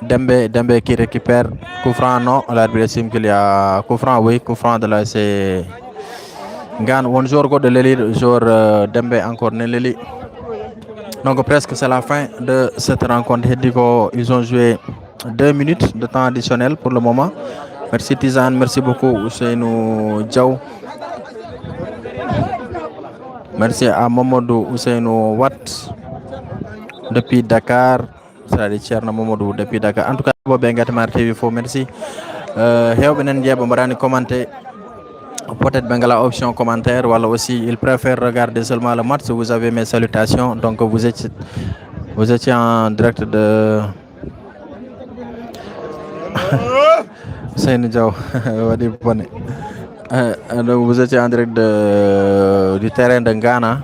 Dembe qui récupère coup franc? Non, l'arbitre estime qu'il y a coup franc. Oui, coup franc de la c'est Ngan. Un jour de l'élite, jour Dembe encore Nelly. Donc presque c'est la fin de cette rencontre. Ils ont joué 2 minutes de temps additionnel pour le moment. Merci Tizane, merci beaucoup Ousseinou Diaw. Merci à Mamadou Ousseinou Watt depuis Dakar. C'est-à-dire Tcherno Mamadou depuis Dakar. En tout cas, TV faut merci. Commenter. Peut-être Bengala option commentaire, voilà aussi il préfère regarder seulement le match. Vous avez mes salutations, donc vous étiez en direct de vous étiez en direct du terrain de Ghana.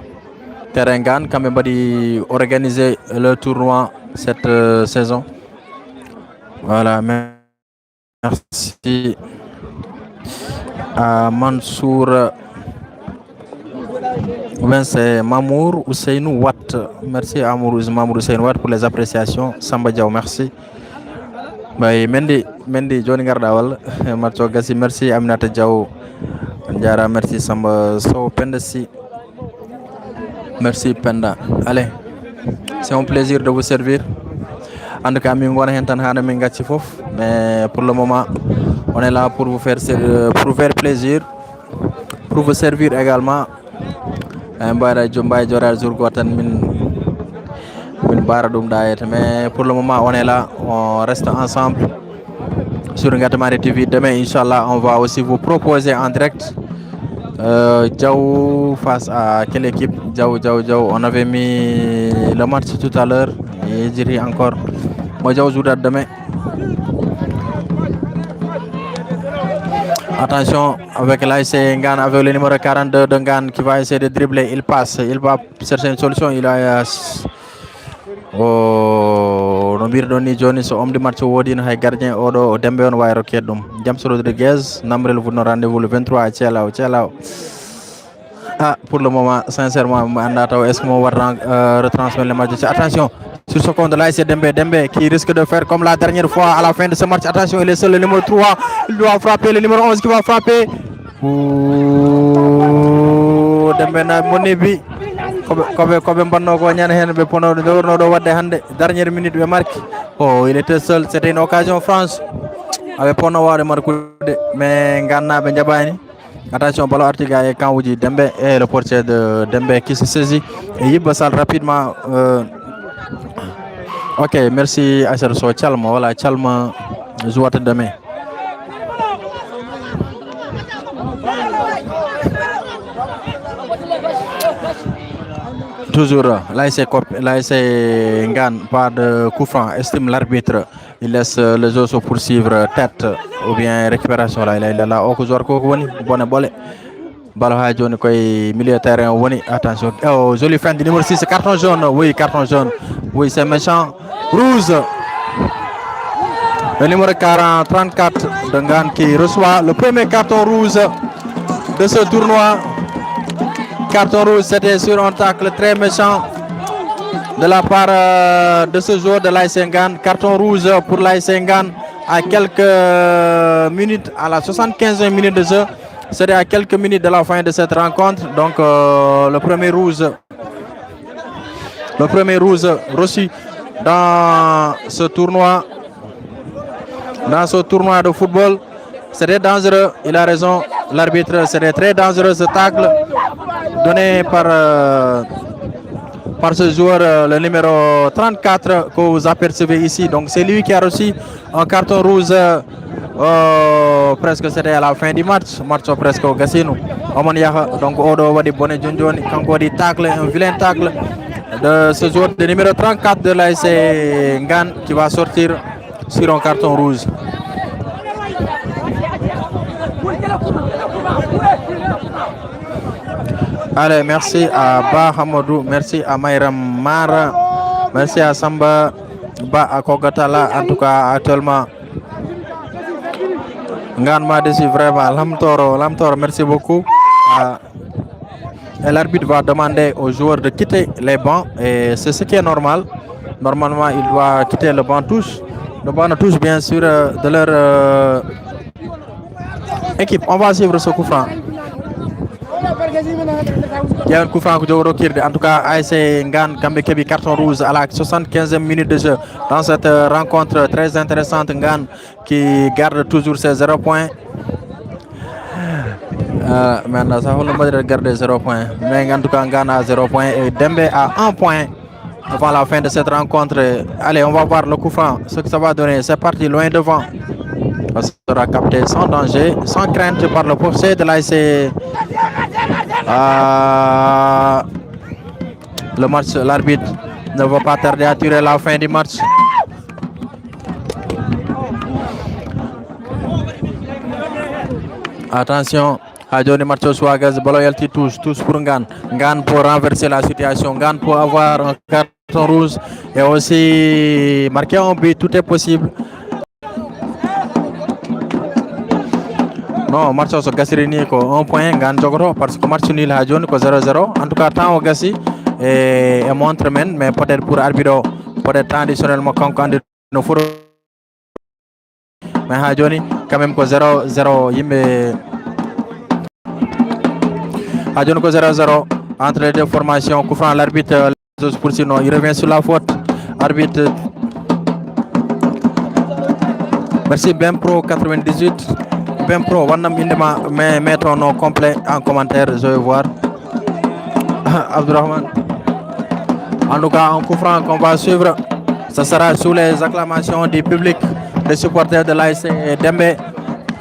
Terrain Ghana, quand même organiser le tournoi cette saison. Voilà, merci à Mansour c'est Mamour Ousseinou Watt. Merci à Mamour Ousseinou Watt pour les appréciations. Samba Diaw, merci. Mendy Johnny Gardawal, Marco Gassi, merci Aminata Diaw, Ndiara, merci Samba So, Penda Si. Merci Penda. Allez, c'est un plaisir de vous servir. En tout cas, mais pour le moment, on est là pour vous faire plaisir, pour vous servir également. Baradoum Daet. Mais pour le moment, on est là, on reste ensemble sur Ngatamari TV. Demain, Inch'Allah, on va aussi vous proposer en direct Diaw face à quelle équipe? Diaw. On avait mis le match tout à l'heure. Et je dirais encore, moi Diaw joue demain. Attention avec l'ASC Ngane, avec le numéro 42 de Ngane qui va essayer de dribbler. Il passe, il va chercher une solution. Il a no mbiruɗon ni joni so homme de match wodi no hay gardien oɗo o Dembe on wayro keddum James Rodriguez namrel vunno rendez-vous le 23 Thielaw pour le moment sincèrement mi anda taw est ce que mo watta retransmettre le match. Attention sur ce compte là c'est Dembe qui risque de faire comme la dernière fois à la fin de ce match. Attention, il est seul, le numéro 3 il doit frapper, le numéro 11 qui va frapper. Dembe na monibi kobe banno ko nyana hen be pono dorno do wadde hande dernière minute be marque. Oh, il était seul, c'était une occasion France avec pono wade marquude mais ganna be jabani. Attention, ballon artiga et Kanouji Dembe et le portier de Dembe qui se saisit et Yibassal rapidement. Ok, merci Aïssar So Tchalma, voilà Tchalma joueur de demain. Toujours l'ASC Ngane, pas de coup franc, estime l'arbitre, il laisse les autres se poursuivre tête ou bien récupération là, il est là, au joueur Kokoni, bonne bolle. Ballon ha joni koy milieu terrain woni. Attention, oh, joli fin du numéro 6, carton jaune, oui carton jaune, oui c'est méchant, rouge. Le numéro 34 de Ngane qui reçoit le premier carton rouge de ce tournoi. Carton rouge, c'était sur un tacle très méchant de la part de ce joueur de l'ASC Ngane. Carton rouge pour l'ASC Ngane à quelques minutes, à la 75e minute de jeu. C'est à quelques minutes de la fin de cette rencontre. Donc le premier rouge reçu dans ce tournoi de football. C'était dangereux, il a raison, l'arbitre, c'était très dangereux ce tacle donné par ce joueur, le numéro 34 que vous apercevez ici. Donc c'est lui qui a reçu un carton rouge. Presque c'était à la fin du match presque au Gassino. Donc Odo Wadi Bonne Junjoni, Kanko Wadi tacle, un vilain tacle de ce joueur, le numéro 34 de l'ASC Ngane qui va sortir sur un carton rouge. Allez, merci à Ba Hamadou, merci à Mayram Mara, merci à Samba Ba à Kogatala. En tout cas, actuellement, Ngane m'a déçu vraiment. Lamtoro, merci beaucoup. Et l'arbitre va demander aux joueurs de quitter les bancs et c'est ce qui est normal. Normalement, il doit quitter le banc touche. Le banc touche bien sûr de leur équipe. On va suivre ce coup franc. Il y a un coup franc de en tout cas ASC Ngane Kambe Kebi carton rouge à la 75e minute de jeu dans cette rencontre très intéressante. Ngane qui garde toujours ses 0 points. Maintenant ça va garder 0 points. Mais en tout cas Ngane a 0 points et Dembe a 1 point avant la fin de cette rencontre. Allez, on va voir le coup franc, ce que ça va donner. C'est parti, loin devant. Ça sera capté sans danger, sans crainte par le portier de l'ASC. Le match, l'arbitre ne va pas tarder à tirer la fin du match. Attention, Adjoni Marcho Swagaz, Boloyalty tous pour Ngane. Ngane pour renverser la situation, Ngane pour avoir un carton rouge et aussi marquer un but, tout est possible. Non, match au Gassirini ko 1 point Ngane jogoro parce que match nul ha joni ko 0-0. En tout cas temps au Gassi et montre men mais peut-être pour arbitre peut-être traditionnellement kanko andi no furo mais ha joni quand même ko 0-0 yimbe ha joni ko 0-0 entre les deux formations. Coup franc, l'arbitre pour sinon il revient sur la faute. Arbitre merci Ben Pro 98 Ben Pro, mais mettons nos complets en commentaire, je vais voir. Abdurrahman. En tout cas, un coup franc qu'on va suivre. Ce sera sous les acclamations du public, des supporters de l'ASC Dembé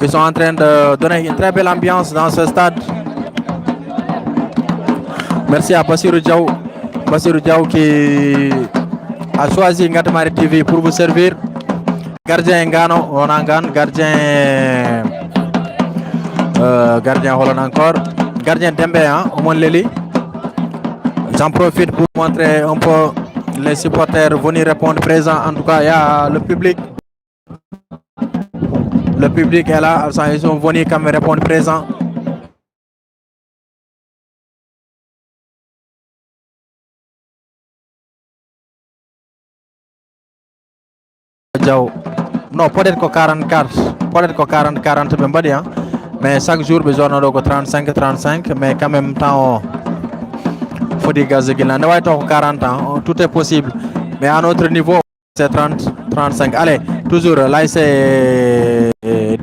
qui sont en train de donner une très belle ambiance dans ce stade. Merci à Bassirou Diaw qui a choisi Ngatamari TV pour vous servir. Gardien Ngano, Onangan, gardien Holland encore, gardien Dembé, Omon Leli. J'en profite pour montrer un peu les supporters venir répondre présents. En tout cas, il y a le public. Le public est là, ils sont venus quand même répondre présents. Non, peut-être que 44, peut-être que 40 même pas dire, mais chaque jour besoin de 35, mais quand même temps faut dire gaz qu'il en a 40 ans, tout est possible, mais à notre niveau c'est 35. Allez, toujours là c'est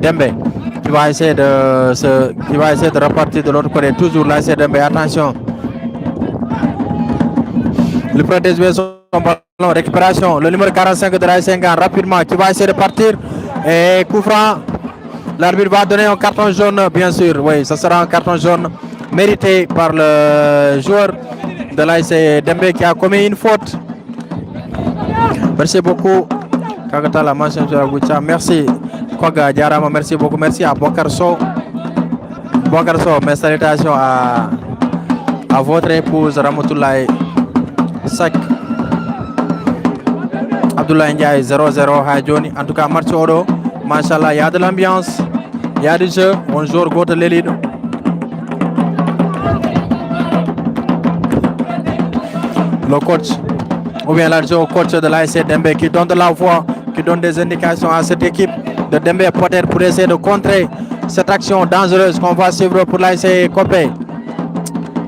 Dembé qui va essayer de repartir de l'autre côté, toujours là c'est Dembé, attention. Le protège son ballon, récupération, le numéro 45 de l'AS Ngane rapidement qui va essayer de partir et coup franc. L'arbitre va donner un carton jaune, bien sûr. Oui, ce sera un carton jaune mérité par le joueur de l'AS Dembé qui a commis une faute. Merci beaucoup. Kagatala, merci. Koga Diarama, merci beaucoup. Merci à Bokarso. Mes salutations à votre épouse Ramatoulaye Sak. Abdoulaye Ndiaye 0-0 Hadjoni. En tout cas, match Odo. Machallah, il y a de l'ambiance, il y a du jeu. Bonjour, Gote Lelid. Le coach, ou bien l'adjoint coach de l'ASC Dembé qui donne de la voix, qui donne des indications à cette équipe de Dembé peut-être pour essayer de contrer cette action dangereuse qu'on va suivre pour l'ASC Kopé.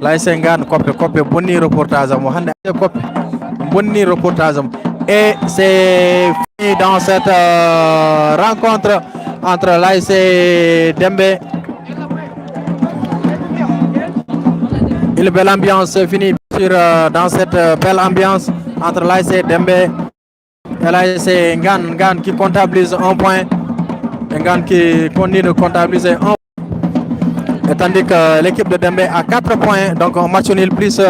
L'ASC Ngane Kopé, bon reportage. Bon reportage. Et c'est fini dans cette rencontre entre l'ASC Dembé. Une belle ambiance finit dans cette belle ambiance entre l'ASC Dembé et l'ASC Ngane qui comptabilise un point. Ngane qui continue de comptabiliser un point. Et tandis que l'équipe de Dembé a 4 points. Donc un match nul plus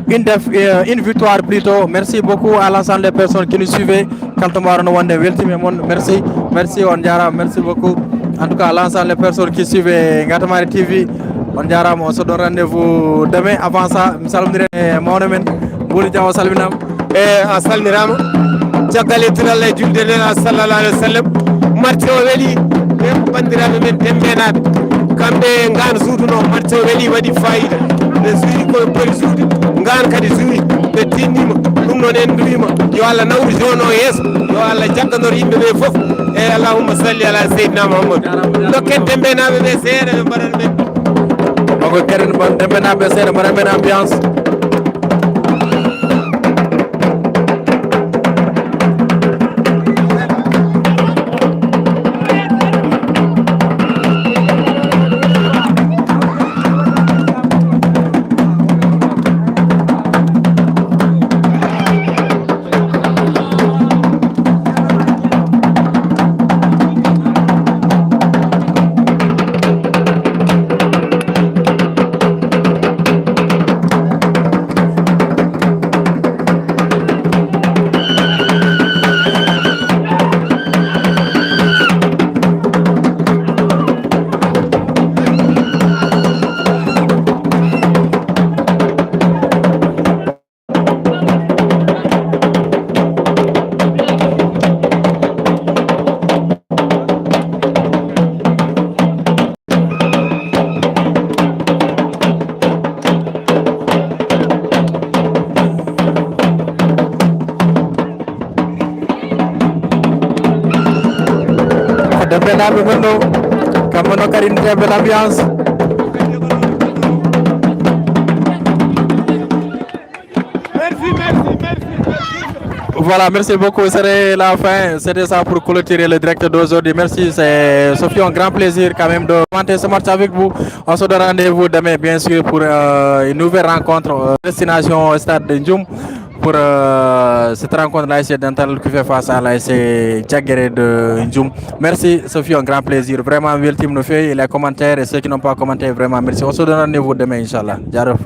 une victoire plutôt. Merci beaucoup à l'ensemble des personnes qui nous suivaient. Merci Ondiara, merci beaucoup. En tout cas, à l'ensemble des personnes qui suivaient Ngatamari TV. Ondiara, on se donne rendez-vous demain. Avant ça, nous allons dire mon nom. Bouli Diaw Salminam. Et à Salmiram, Tchakalitra la Julde sallallahu alayhi wa sallam. Marti o weli, bandiraɓe men Dembenaɓe. Kamɓe Ngane suuduno marti o weli waɗi fayida. ɓe suuɗi koye poli suuɗi Ngane kadi suuɗi ɓe tinnima ɗum noon en duwima yo Allah nawru zone o yeeso yo Allah jagganor yimɓeɓe foof e allahumma salli ala seydina Mouhamadou dokken Dembenaɓe ɓe seeɗa ɓe mbaɗan men oko keren Dembenaɓe seeɗa mbaɗan men ambiance. Dembenaɓe gonɗo kamɓe no kadi très belle ambiance. Voilà, merci beaucoup, c'est la fin, c'était ça pour clôturer le direct d'aujourd'hui. Merci, c'est Sophie, un grand plaisir quand même de commenter ce match avec vous. On se donne rendez-vous demain bien sûr pour une nouvelle rencontre destination au stade de Ndioum pour cette rencontre l'ASC Dental qui fait face à l'ASC Diaguéré de Ndioum. Merci Sophie, un grand plaisir. Vraiment, welcome nous fait les commentaires et ceux qui n'ont pas commenté, vraiment merci. On se donne rendez-vous demain, Inch'Allah. Jaref.